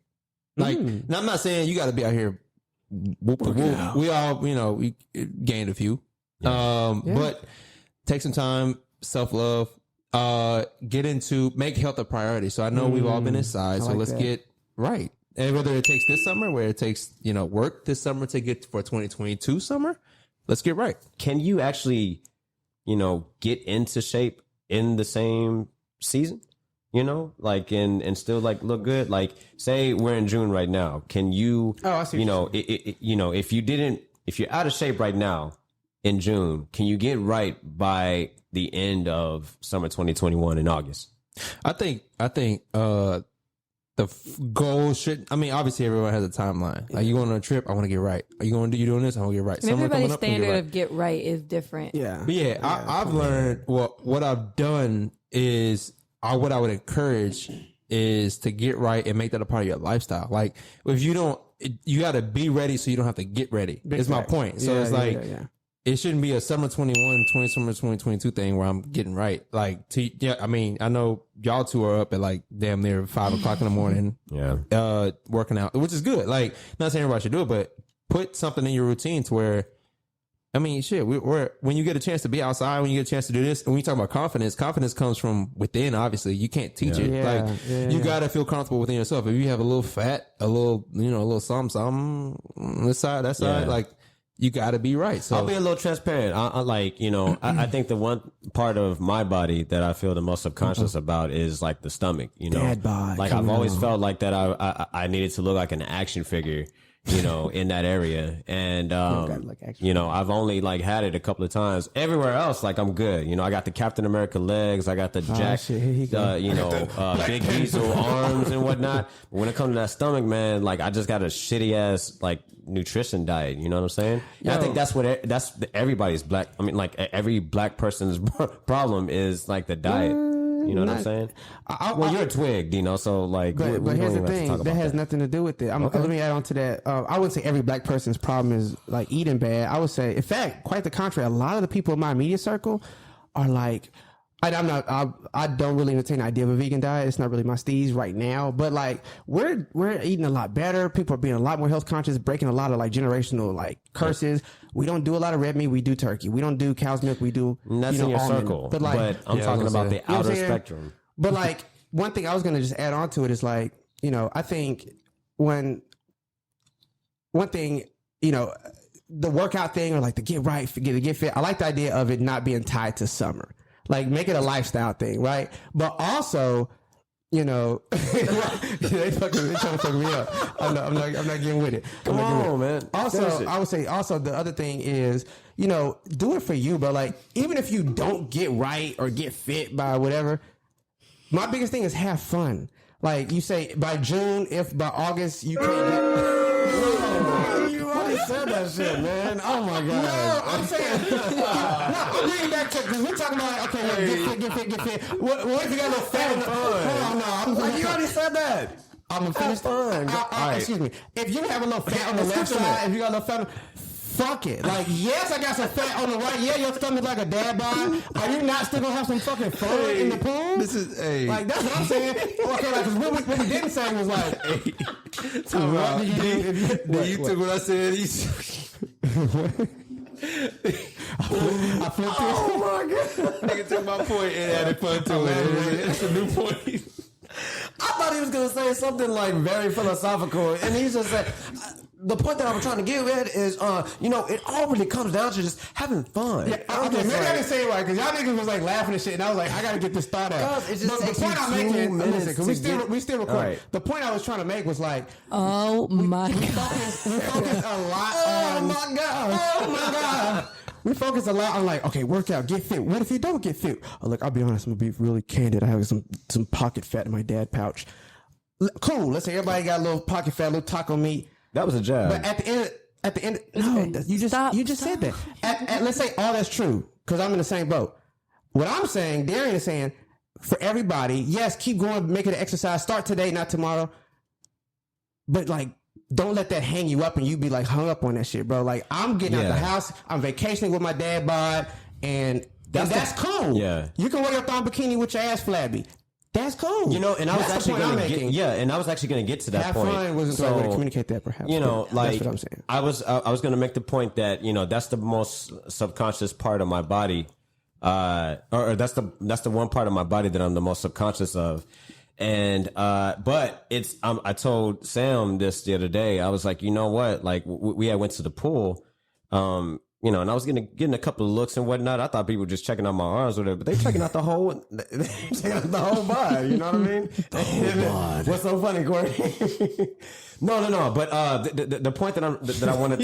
Like, now I'm not saying you got to be out here. Whoop, whoop. We all, we gained a few, but take some time, self-love, make health a priority. So I know we've all been inside, so like let's that. get right. And whether it takes this summer, where it takes, work this summer to get for 2022 summer, let's get right. Can you actually, get into shape in the same season? Like, and still like look good. Like, say we're in June right now. Can you? Oh, I see what if you're out of shape right now in June, can you get right by the end of summer 2021 in August? I think the goal should. I mean, obviously, everyone has a timeline. Like, you going on a trip? I want to get right. Are you doing this? I want to get right. Summer Everybody's coming up, I wanna standard get of get right is different. Yeah. But yeah, I've learned what I've done is what I would encourage is to get right and make that a part of your lifestyle. Like, if you don't, you got to be ready so you don't have to get ready. Is my point. So it's like, it shouldn't be a summer 21, summer 2022 thing where I'm getting right. Like, I mean, I know y'all two are up at like damn near 5 o'clock in the morning. Yeah. Working out, which is good. Like, not saying everybody should do it, but put something in your routine to where, I mean, shit, we're when you get a chance to be outside, when you get a chance to do this, and when you talk about confidence comes from within, obviously. You can't teach it. You got to feel comfortable within yourself. If you have a little fat, a little something, this side, that side, like, you got to be right. So I'll be a little transparent. I think the one part of my body that I feel the most subconscious about is like the stomach, Dad bod like I've coming always on. felt like that. I needed to look like an action figure, in that area. And, I've only like had it a couple of times. Everywhere else, like I'm good. I got the Captain America legs. I got the Jack, shit, here he go. Big Diesel arms and whatnot. But when it comes to that stomach, man, like I just got a shitty ass, like nutrition diet. You know what I'm saying? And I think that's everybody's black. I mean, like every black person's problem is like the diet. You know what I'm saying? Well, you're a twig, so like. But here's the thing: that has nothing to do with it. Let me add on to that. I wouldn't say every black person's problem is like eating bad. I would say, in fact, quite the contrary. A lot of the people in my immediate circle are like. I don't really entertain the idea of a vegan diet. It's not really my steez right now. But like we're eating a lot better. People are being a lot more health conscious, breaking a lot of like generational like curses. We don't do a lot of red meat. We do turkey. We don't do cow's milk. We do. And that's in your almond. circle. But like, I'm talking about the outer spectrum. But like one thing I was gonna just add on to it is like I think one thing the workout thing or like the get right, to get fit. I like the idea of it not being tied to summer. Like, make it a lifestyle thing, right? But also, they trying to fuck me up. I'm not getting with it. Come on, man. Also, I would say, the other thing is, do it for you, bro. Like, even if you don't get right or get fit by whatever, my biggest thing is have fun. Like, you say by June, if by August you can't get... You already said that shit, man. Oh my god. No, I'm saying. I'm bringing back to because we're talking about get fit. What if you got a little fat? Hold on, no. You already said that. I'm gonna finish. Fun. Excuse me. If you have a little fat on the left side, if you got a little fat. Fuck it. Like, yes, I got some fat on the right. Yeah, your stomach's like a dad bod. Are you not still gonna have some fucking fun in the pool? This is like that's what I'm saying. Okay, like, 'cause what we didn't say was like, you took what I said. I flipped it. Oh my god! Nigga took my point and added fun to it. It's a new point. I thought he was gonna say something like very philosophical, and he just said. The point that I was trying to get at is, it all really comes down to just having fun. Yeah, okay, maybe I didn't say it right because y'all niggas was like laughing and shit, and I was like, I gotta get this thought out. It just the point I'm making, listen, because we still record. Right. The point I was trying to make was like, oh my god, we focus a lot on. Oh my god. We focus a lot on like, okay, work out, get fit. What if you don't get fit? Oh, look, I'll be honest, I'm gonna be really candid. I have some pocket fat in my dad pouch. Cool. Let's say everybody got a little pocket fat, a little taco meat. That was a jab. But at the end, no, you just said that. Let's say all that's true because I'm in the same boat. What I'm saying, Darian is saying, for everybody, yes, keep going, make it an exercise. Start today, not tomorrow. But like, don't let that hang you up and you be like hung up on that shit, bro. Like, I'm getting out the house, I'm vacationing with my dad bod, and that's cool. Yeah, you can wear your thong bikini with your ass flabby. That's cool. And I was actually going to get to that have point. Fun wasn't the right way to communicate that, perhaps. Like that's what I'm saying. I was going to make the point that that's the most subconscious part of my body, or that's the one part of my body that I'm the most subconscious of, and but it's I told Sam this the other day. I was like, you know what? Like we had went to the pool, and I was getting a couple of looks and whatnot. I thought people were just checking out my arms or whatever, but they checking out the whole body. You know what I mean? The whole body. What's so funny, Corey? No. But the point that I wanted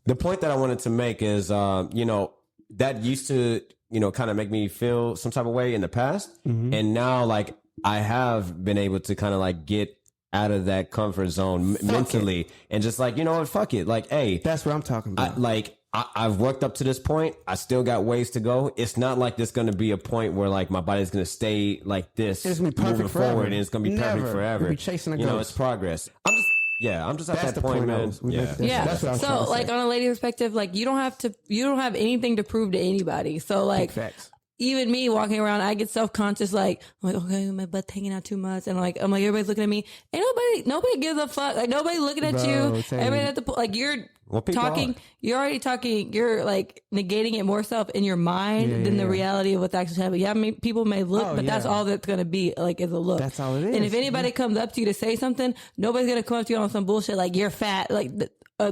the point that I wanted to make is that used to kind of make me feel some type of way in the past, and now like I have been able to kind of like get out of that comfort zone mentally and just like, fuck it. Like, hey, that's what I'm talking about. I've worked up to this point. I still got ways to go. It's not like there's going to be a point where like my body's going to stay like this it's gonna be perfect moving forever. Forward and it's going to be perfect forever. You'll be chasing a ghost. It's progress. I'm just at that's that point, man. That's what I was so like on a lady perspective, like you don't have anything to prove to anybody. So like, facts. Even me walking around, I get self-conscious, like, I'm like, okay, my butt's hanging out too much. And I'm like, everybody's looking at me. Ain't nobody gives a fuck. Like, nobody looking at you. Everybody at the, like, you're talking, you're already talking, you're like negating it more self in your mind than the reality of what's actually happening. Yeah, people may look, but that's all that's going to be, like, is a look. That's all it is. And if anybody comes up to you to say something, nobody's going to come up to you on some bullshit like, you're fat. Like,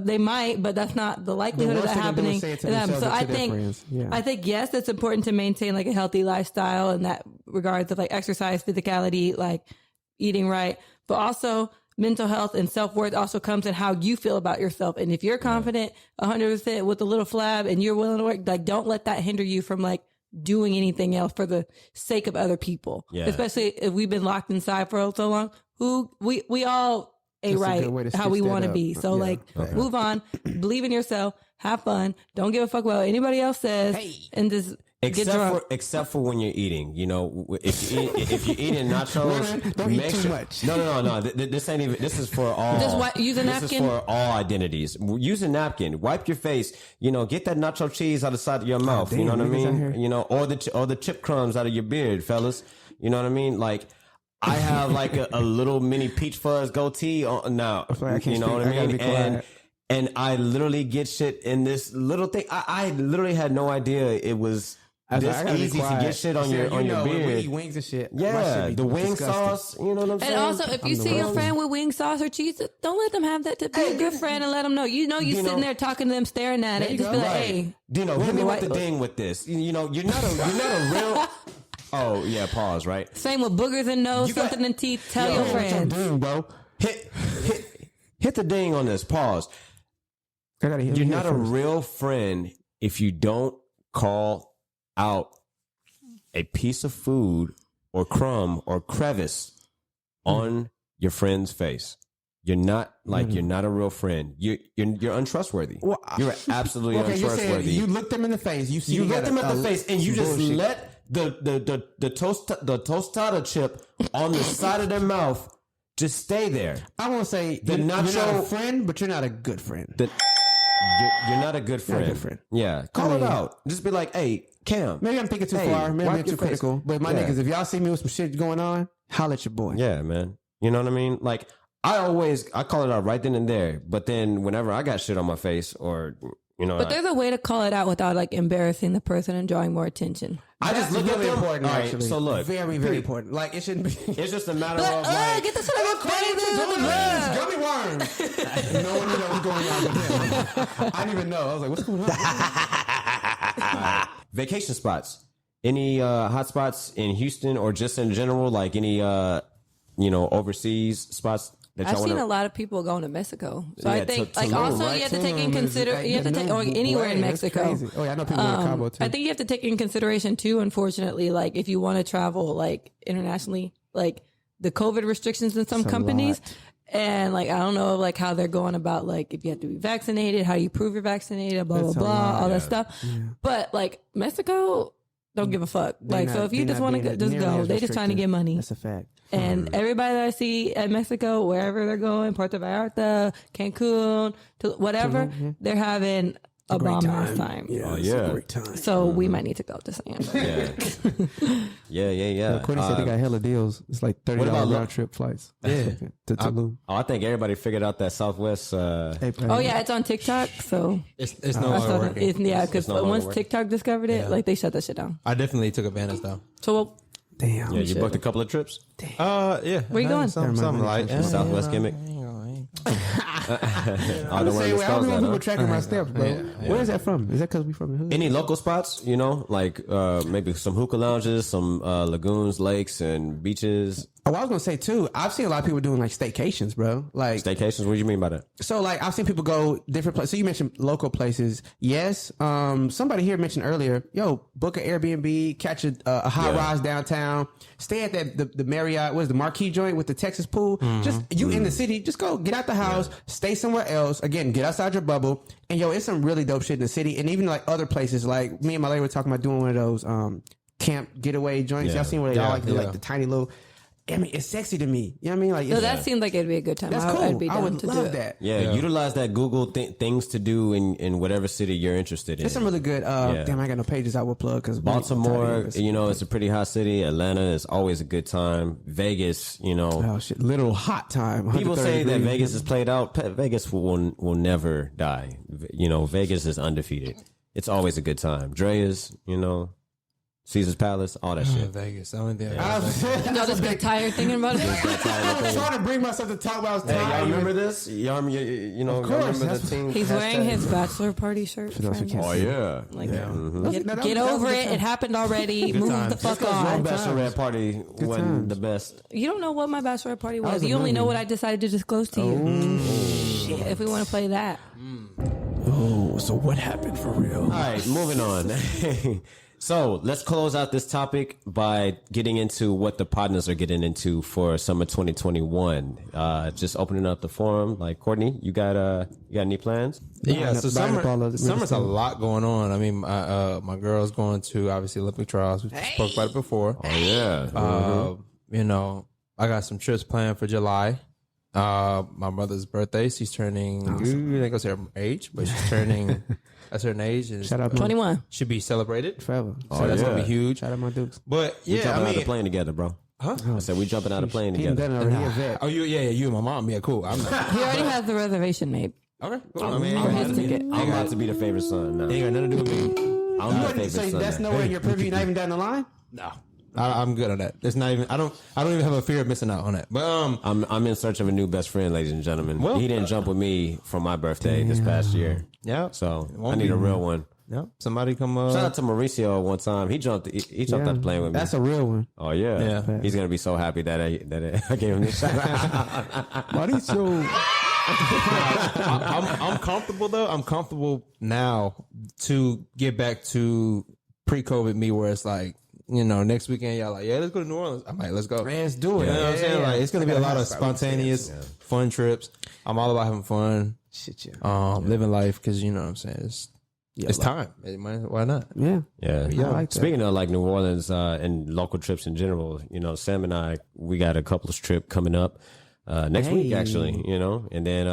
they might, but that's not the likelihood of that happening to them. So I think yes, it's important to maintain like a healthy lifestyle in that regards of like exercise, physicality, like eating right, but also mental health and self-worth also comes in how you feel about yourself. And if you're confident 100% with a little flab and you're willing to work, like don't let that hinder you from like doing anything else for the sake of other people. Yeah. Especially if we've been locked inside for so long. We all right how we want to be. So move on, believe in yourself, have fun, don't give a fuck about what anybody else says, and just Except for when you're eating, you know, if you're eating nachos, Don't eat too much. No. This ain't even. This is for all. Use a napkin. This is for all identities. Use a napkin. Wipe your face. You know, get that nacho cheese out of the side of your mouth. damn, you know what I niggas out here. mean? You know, or the chip crumbs out of your beard, fellas. You know what I mean? Like, I have like a little mini peach fuzz goatee on now. You know what I mean? And I literally get shit in this little thing. I literally had no idea it was this easy to get shit on your beard. We eat wings and shit. Yeah, the wing sauce. You know what I'm saying? And also, if you see your friend with wing sauce or cheese, don't let them have that. To be a good friend and let them know. You know, you sitting there talking to them, staring at it. Just be like, hey, Dino, hit me with the ding with this. You know, you're not a real. Oh yeah, pause. Right. Same with boogers in nose, something in teeth. Tell your friends. Ding, bro. Hit the ding on this. Pause. You're not a real friend if you don't call out a piece of food or crumb or crevice on your friend's face. You're not you're not a real friend. You're untrustworthy. Well, you're absolutely untrustworthy. You look them in the face. You look them in the face, and you just let the tostada chip on the side of their mouth just stay there. I won't say you're not a friend, but you're not a good friend. You're not a good friend. Not a good friend. Yeah. Call it out. Just be like, hey, Cam. Maybe I'm thinking too far. Maybe I'm too critical. But my niggas, if y'all see me with some shit going on, holla at your boy. Yeah, man. You know what I mean? Like, I call it out right then and there. But then whenever I got shit on my face or, you know. But there's a way to call it out without like embarrassing the person and drawing more attention. I just look really at them. important, All right, actually. so look. Very, very important. Like, it shouldn't be. It's just a matter of like. Get the shit out of my face. Gummy worms. No one knew that was going on with him. I didn't even know. I was like, what's going on? Vacation spots. Any hot spots in Houston or just in general? Like any, overseas spots that y'all I've want seen to. a lot of people going to Mexico. So Yeah, I think, Tulum, like, also right? you have to take in consideration, you have to take, or anywhere in Mexico. Oh, yeah, I know people go to Cabo too. I think you have to take in consideration too, unfortunately, like if you want to travel like internationally, like the COVID restrictions in some companies. And like, I don't know like how they're going about like if you have to be vaccinated, how do you prove you're vaccinated, blah, blah, blah, all that stuff. Yeah. But like Mexico don't give a fuck. So if you just want to just go, they just trying to get money. That's a fact. And everybody that I see at Mexico, wherever they're going, Puerto Vallarta, Cancun, to whatever, they're having a bomb ass time. Yeah, it's a great time. So we might need to go to Sam. Yeah. Courtney said they got hella deals. It's like $30 round trip flights. Yeah. To Tulum. I think everybody figured out that Southwest. Oh yeah, it's on TikTok. So it's no longer working. Because once TikTok discovered it, like they shut that shit down. I definitely took advantage though. So damn. Yeah, you booked a couple of trips. Yeah. Where you going? Something like Southwest gimmick. I don't want people tracking my steps, bro. Where is that from? Is that because we from the hood? Any local spots, like maybe some hookah lounges, some lagoons, lakes, and beaches? Oh, I was gonna say too. I've seen a lot of people doing like staycations, bro. Like staycations. What do you mean by that? So like I've seen people go different places. So you mentioned local places. Yes. Somebody here mentioned earlier. Yo, book an Airbnb, catch a high rise downtown, stay at the Marriott. What is the Marquee joint with the Texas pool? Just you in the city. Just go get out the house, stay somewhere else. Again, get outside your bubble. And yo, it's some really dope shit in the city, and even like other places. Like me and my lady were talking about doing one of those camp getaway joints. Y'all seen where they all like the tiny little. I mean, it's sexy to me. You know what I mean? Like, no, that seems like it'd be a good time. That's cool. I'd be down I would to love do that. Yeah, utilize that Google things to do in whatever city you're interested in. There's some really good. Damn, I got no pages I will plug because Baltimore, it's a pretty hot city. Atlanta is always a good time. Vegas, oh shit, little hot time. People say that Vegas is played out. Vegas will never die. Vegas is undefeated. It's always a good time. Drea's, Caesar's Palace, all that shit. Vegas. I went there. Y'all just get tired thinking about it. I was trying to bring myself to talk about. Hey, y'all remember this? Y'all remember the team? He's wearing his bachelor party shirt. Oh yeah. Get over it. It happened already. Move the fuck on. My bachelorette party wasn't the best. You don't know what my bachelorette party was. You only know what I decided to disclose to you. Shit, if we want to play that. Oh, so what happened for real? All right, moving on. So let's close out this topic by getting into what the partners are getting into for summer 2021. Just opening up the forum. Like Courtney, you got any plans? Yeah, so summer's a lot going on. I mean, my girl's going to obviously Olympic trials. We spoke about it before. Oh yeah. You know, I got some trips planned for July. My mother's birthday. She's turning. I think it's her age, but she's turning a certain age. And Shout out 21. should be celebrated. forever. So that's gonna be huge. Shout out my Dukes. But We yeah, jumping I out mean, the plane together, bro. huh? I said we jumping out of plane He done together. already. He a vet. Oh, you and my mom. Yeah, cool. I'm not. He already has the reservation made. Okay, cool. I mean, on his ticket. I'm about to be the favorite son now. ain't got nothing to do with me. I'm the favorite So son. that's now. nowhere in your purview, not even down the line? No, I'm good on that. It's not even. I don't even have a fear of missing out on that. But I'm in search of a new best friend, ladies and gentlemen. Well, he didn't jump with me for my birthday this past year. yeah. So I won't need be- a real one. Yeah. Somebody come. Shout out to Mauricio one time. He jumped out the plane with me. That's a real one. Oh yeah. Yeah. He's gonna be so happy that I gave him this shot. Mauricio. I'm comfortable though. I'm comfortable now to get back to pre-COVID me, where it's like, you know, next weekend y'all like, yeah, let's go to New Orleans. I'm like, let's go. Let's do it. You know what I'm saying? Like, it's gonna be a lot of That's what I'm saying. spontaneous, fun trips. I'm all about having fun, Shit, yeah. living life, because you know what I'm saying. It's time. Why not? Yeah. Yeah. I like that. Speaking of like New Orleans and local trips in general, you know, Sam and I, we got a couples trip coming up next week, actually, you know, and then,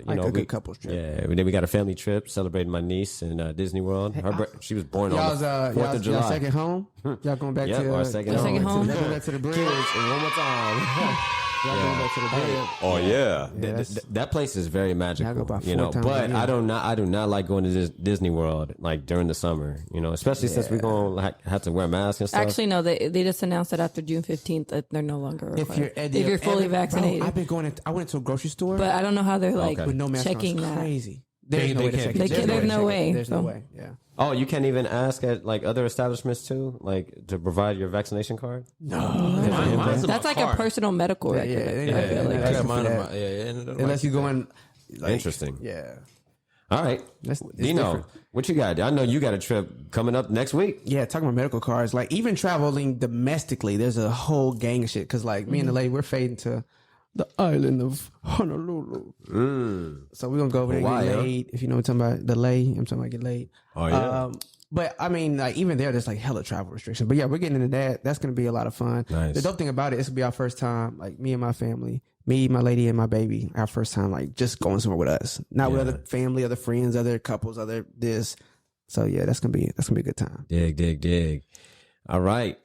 you know, a good couples trip. Yeah. Then we got a family trip celebrating my niece in Disney World. She was born on the 4th of July. Y'all second home? Y'all going back Yep, to our second Your second home? Y'all going back to the bridge? And one more time. Y'all going back to the bridge? Oh yeah, that's- that place is very I go magical, about you know. 4 times a But year. I do not like going to Disney World like during the summer, you know, especially since we're going to have to wear masks and stuff. Actually, no, they just announced that after June 15th that they're no longer required. If you're fully vaccinated. Bro, I've been going. I went to a grocery store, But I don't know how they're like Okay. with no mask on. checking It's that. crazy. They There's no way to can't check be it. checking. There's no way. There's no So- way. Yeah. Oh, you can't even ask at like other establishments too, like to provide your vaccination card. Mine's in That's my like car. a personal medical record. yeah, I feel like. I got mine for in that. my and Unless you go in. Like, Interesting. Yeah. All right, It's Dino, different. what you got? I know you got a trip coming up next week. Yeah, talking about medical cards, like even traveling domestically, there's a whole gang of shit. Because like me and the lady, we're fading to the island of Honolulu. So we're gonna go over there and Hawaii, get huh? laid. If you know what I'm talking about, the lay. I'm talking about get laid. Oh yeah. But I mean, like even there's like hella travel restrictions. But yeah, we're getting into that. That's gonna be a lot of fun. Nice. The dope thing about it, it's gonna be our first time, like me and my family, me, my lady, and my baby, our first time, like just going somewhere with us, not with other family, other friends, other couples, other this. So yeah, that's gonna be a good time. Dig. All right.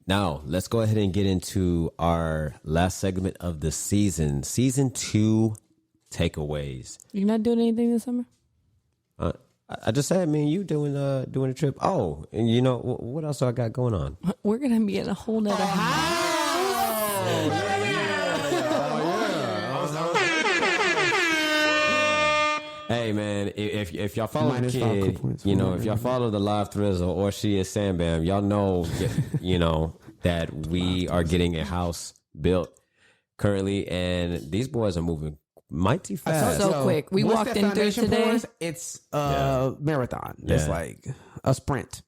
Now, let's go ahead and get into our last segment of the season 2 takeaways. You're not doing anything this summer? I just said, me and you doing a trip. Oh, and you know, what else I got going on? We're gonna be in a whole nother Hey man, if y'all follow the Minus 5 kid, cool points. you know, if y'all follow the live Thrizzle or she is Sam Bam, y'all know, you know, that we are getting a house built currently, and these boys are moving mighty fast. So quick. We once walked that in through foundation today. pours, it's a marathon. It's Yeah. like a sprint.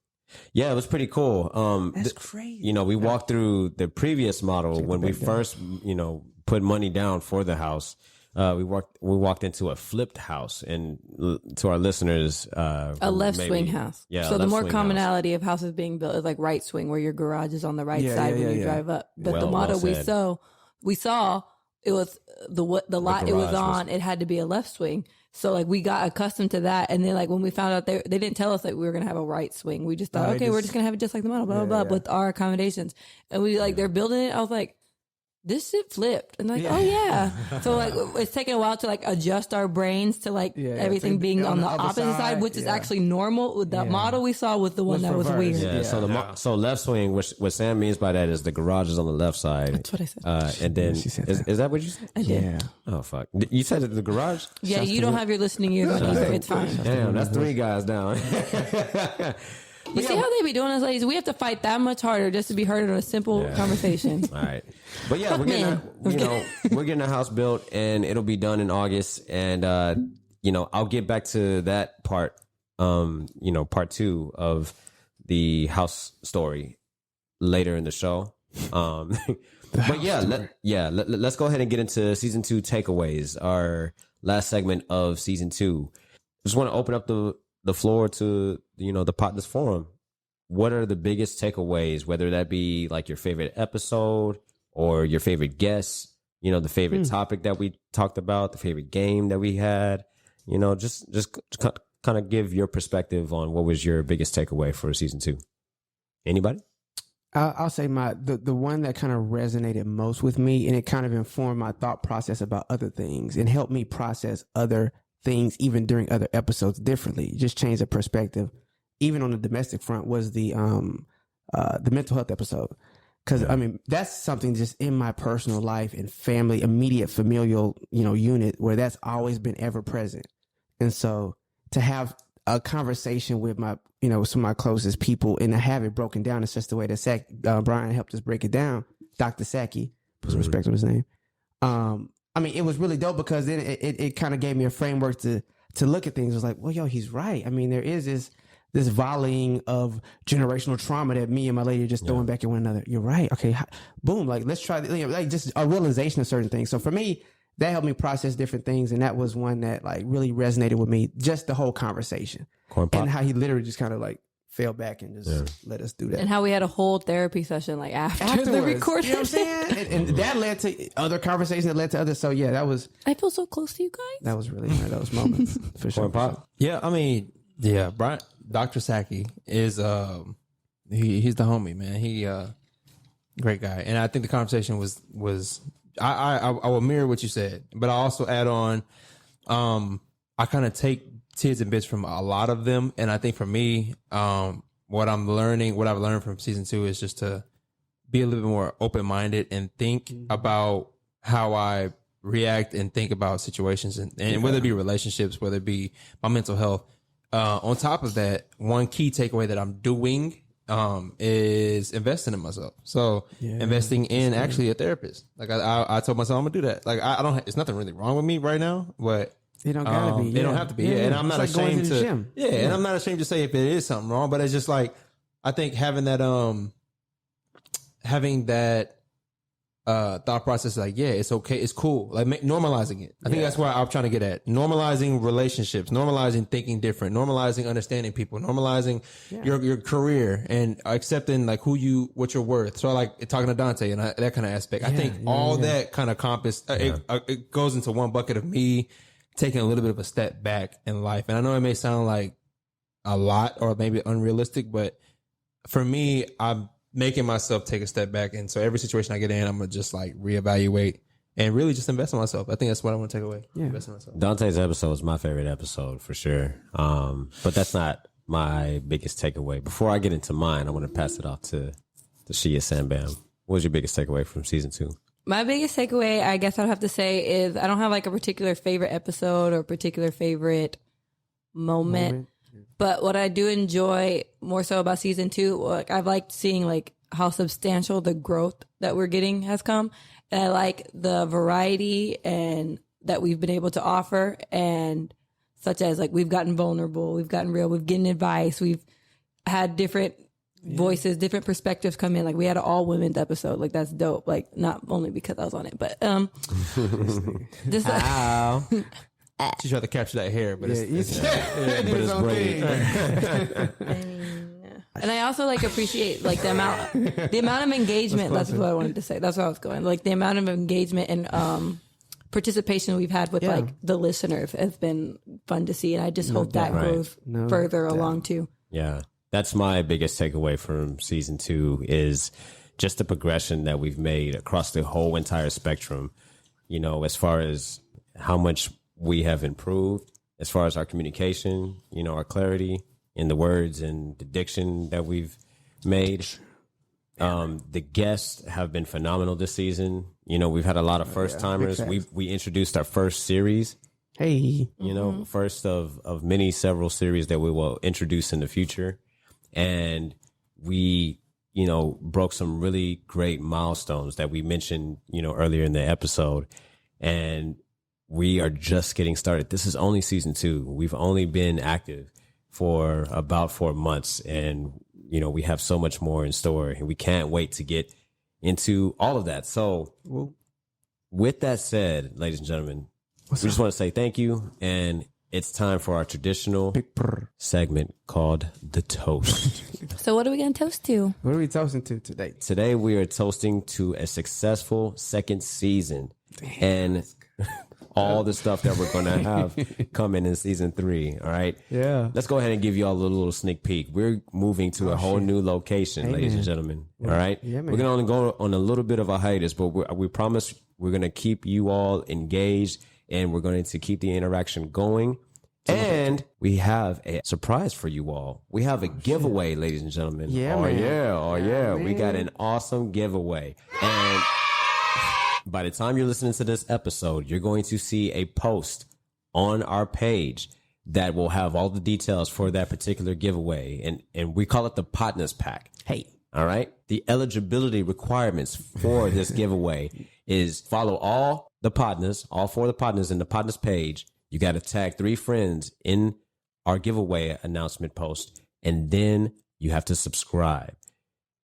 Yeah, it was pretty cool. That's crazy. You know, we walked through the previous model when we first, you know, put money down for the house. We walked into a flipped house, and to our listeners, A left swing house. Yeah. So a the left more swing commonality of houses being built is like right swing, where your garage is on the right Yeah, side yeah, when you yeah. drive up. But the Well model said. we saw it was the lot it was garage was- on. It had to be a left swing. So like we got accustomed to that, and then like when we found out they didn't tell us that we were gonna have a right swing. We just thought, they okay, we're just- just gonna have it just like the model, blah blah blah, with our accommodations. And we like they're building it. I was like, this shit flipped, and like, oh yeah. So like it's taking a while to like adjust our brains to like everything to being be on the other opposite side, which is actually normal. The model we saw was the one that was weird. Yeah, so left swing, which what Sam means by that is the garage is on the left side. That's what I said. And then she said is that what you said? I did. Yeah. Oh fuck! You said it, the garage. Yeah, you don't have your listening ears on either. It's fine. Damn, that's 3 guys down. You see how they be doing us, ladies? We have to fight that much harder just to be heard in a simple conversation. All right, but yeah, Fuck we're getting man. we're getting a house built, and it'll be done in August. And you know, I'll get back to that part. You know, part 2 of the house story later in the show. But let's go ahead and get into season 2 takeaways, our last segment of season 2. Just want to open up the floor to, the Potnas Forum. What are the biggest takeaways, whether that be like your favorite episode or your favorite guest, the favorite topic that we talked about, the favorite game that we had, just kind of give your perspective on what was your biggest takeaway for season 2. Anybody? I'll say the one that kind of resonated most with me, and it kind of informed my thought process about other things and helped me process other things even during other episodes differently. Just change the perspective, even on the domestic front, was the mental health episode. Because that's something just in my personal life and family, immediate familial, unit where that's always been ever present. And so to have a conversation with my, some of my closest people and to have it broken down in such the way that Brian helped us break it down, Dr. Saki, put some respect on his name. It was really dope because then it kind of gave me a framework to look at things. It was like, well, he's right. There is this volleying of generational trauma that me and my lady are just throwing back at one another. You're right. Okay. Boom. Like, let's try, just a realization of certain things. So for me, that helped me process different things. And that was one that like really resonated with me, just the whole conversation and how he literally just kind of like fell back and just let us do that. And how we had a whole therapy session like after the recording. You know what I'm saying? and that led to other conversations that led to others. So that was. I feel so close to you guys. That was really one of those moments for sure. Yeah, Brian, Dr. Saki is he's the homie, man. He great guy, and I think the conversation was I will mirror what you said, but I also add on. I kind of take tidbits and bits from a lot of them, and I think for me, what I've learned from season 2 is just to be a little bit more open minded and think about how I react and think about situations, and whether it be relationships, whether it be my mental health. On top of that, one key takeaway that I'm doing is investing in myself. So investing in actually a therapist. Like I told myself I'm gonna do that. Like I don't. It's nothing really wrong with me right now, but it don't gotta be. It don't have to be. Yeah, and I'm not ashamed to. And I'm not ashamed to say if it is something wrong. But it's just like I think having that thought process, like, it's okay, it's cool, like normalizing it. I think that's why I'm trying to get at. Normalizing relationships, normalizing thinking different, normalizing understanding people, normalizing your career, and accepting like what you're worth. So like talking to Dante and that kind of aspect. I think all that kind of it goes into one bucket of me taking a little bit of a step back in life. And I know it may sound like a lot or maybe unrealistic, but for me, I'm making myself take a step back. And so every situation I get in, I'm going to just like reevaluate and really just invest in myself. I think that's what I want to take away. Yeah. Invest in myself. Dante's episode is my favorite episode for sure. But that's not my biggest takeaway. Before I get into mine, I want to pass it off to Shia Sambam. What was your biggest takeaway from season 2? My biggest takeaway, I guess I'd have to say, is I don't have like a particular favorite episode or particular favorite moment. But what I do enjoy more so about season 2, like I've liked seeing like how substantial the growth that we're getting has come. And I like the variety and that we've been able to offer, and such as like we've gotten vulnerable, we've gotten real, we've gotten advice, we've had different voices, different perspectives come in. Like we had an all women's episode. Like that's dope. Like not only because I was on it, but just she tried to capture that hair, but it's braided. And I also like appreciate like the amount of engagement. That's what I wanted to say. That's where I was going. Like the amount of engagement and participation we've had with like the listeners has been fun to see, and I just hope that goes further along too. Yeah, that's my biggest takeaway from season 2 is just the progression that we've made across the whole entire spectrum. As far as how much we have improved as far as our communication, our clarity in the words and the diction that we've made. The guests have been phenomenal this season. We've had a lot of first timers. We introduced our first series. Hey, first of several series that we will introduce in the future. And we, broke some really great milestones that we mentioned, earlier in the episode. And we are just getting started. This is only season 2. We've only been active for about 4 months, and we have so much more in store, and we can't wait to get into all of that. So with that said, ladies and gentlemen, we just want to say thank you, and it's time for our traditional segment called The Toast. So what are we going to toast to? What are we toasting to today? Today we are toasting to a successful second season and all the stuff that we're going to have coming in season 3. All right. Yeah. Let's go ahead and give you all a little sneak peek. We're moving to a whole new location, ladies and gentlemen. All right. Yeah, man. We're going to only go on a little bit of a hiatus, but we promise we're going to keep you all engaged, and we're going to keep the interaction going. And we have a surprise for you all. We have a giveaway, ladies and gentlemen. Yeah, oh, man. yeah. Oh, yeah. Man. We got an awesome giveaway. And by the time you're listening to this episode, you're going to see a post on our page that will have all the details for that particular giveaway. And we call it the Potnas Pack. Hey. All right. The eligibility requirements for this giveaway is follow all the Potnas, all 4 of the Potnas in the Potnas page. You got to tag 3 friends in our giveaway announcement post, and then you have to subscribe.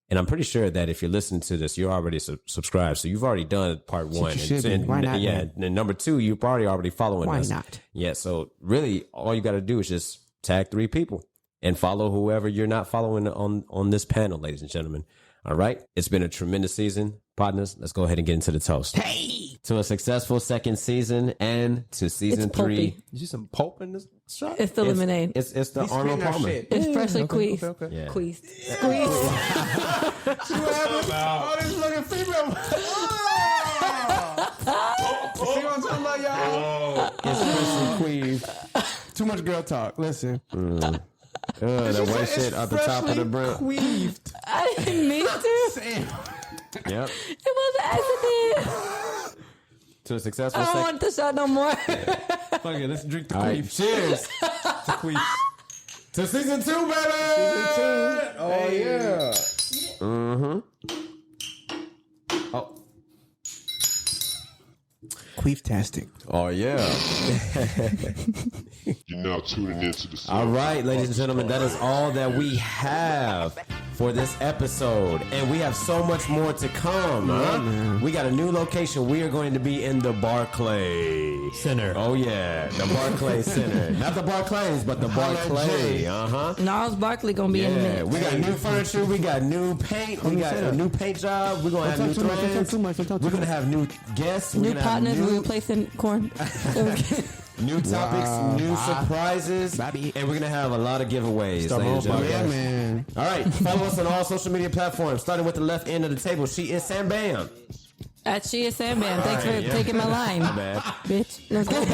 And I'm pretty sure that if you're listening to this, you're already subscribed. So you've already done part 1. You should be. Why not? Yeah. And number 2, you're probably already following Why us. not? Yeah. So really, all you got to do is just tag 3 people and follow whoever you're not following on this panel, ladies and gentlemen. All right. It's been a tremendous season. Partners, let's go ahead and get into the toast. Hey. To a successful second season and to season It's 3. pulpy. You see some pulp in this shot? It's the lemonade. It's the He's Arnold spitting that Palmer. shit. It's freshly okay, squeezed. okay. Yeah. Squeezed. Squeezed. Oh, this looking female. See what I'm talking about, y'all? It's freshly squeezed. Too much girl talk. Listen. The white shit at the top of the brim. Queeved. I didn't mean to. Damn. Yep. It was an accident. To a successful I don't second. want the shot no more. Fuck it, let's drink the All right. queef. Cheers. The queef. To season 2, baby. Season 2. Oh, yeah. Mm-hmm. Oh. Queef-tastic. Oh, yeah. You're now tuning into the All right, ladies and gentlemen, that is all that we have for this episode. And we have so much more to come. Huh? We got a new location. We are going to be in the Barclay Center. Oh, yeah. The Barclay Center. Not the Barclays, but the Barclay. Uh-huh. Gnarls Barkley gonna be in a Yeah, minute. we got new furniture. We got new paint. We got a new paint job. We're going to have new threads. We're going to have new guests. New We're gonna have partners. new- We replacing corn. New topics, new surprises, Bobby. and we're going to have a lot of giveaways, Start ladies and my own gentlemen. Yeah, man. All right, follow us on all social media platforms, starting with the left end of the table. She is Sam Bam. At She is Sandman. Thanks for yeah. taking my line, Bad. bitch. Let's go.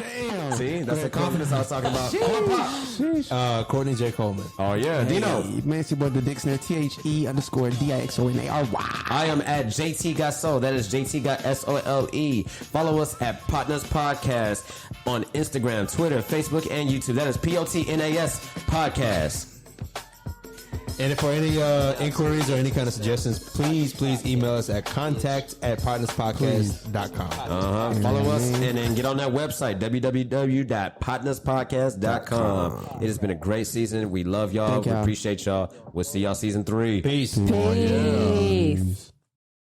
Damn. See, that's the confidence I was talking about. Courtney J. Coleman. Oh, yeah. Dino. Hey, man, it's your boy, the Dixon, THE_DIXONARY. I am at JT Got Soul. That is JT Got SOLE. Follow us at Potnas Podcast on Instagram, Twitter, Facebook, and YouTube. That is POTNAS Podcast. And for any inquiries or any kind of suggestions, please email us at contact@partnerspodcast.com. Follow us and then get on that website, www.partnerspodcast.com. It has been a great season. We love y'all. Thank We y'all. appreciate y'all. We'll see y'all season 3. Peace. Peace.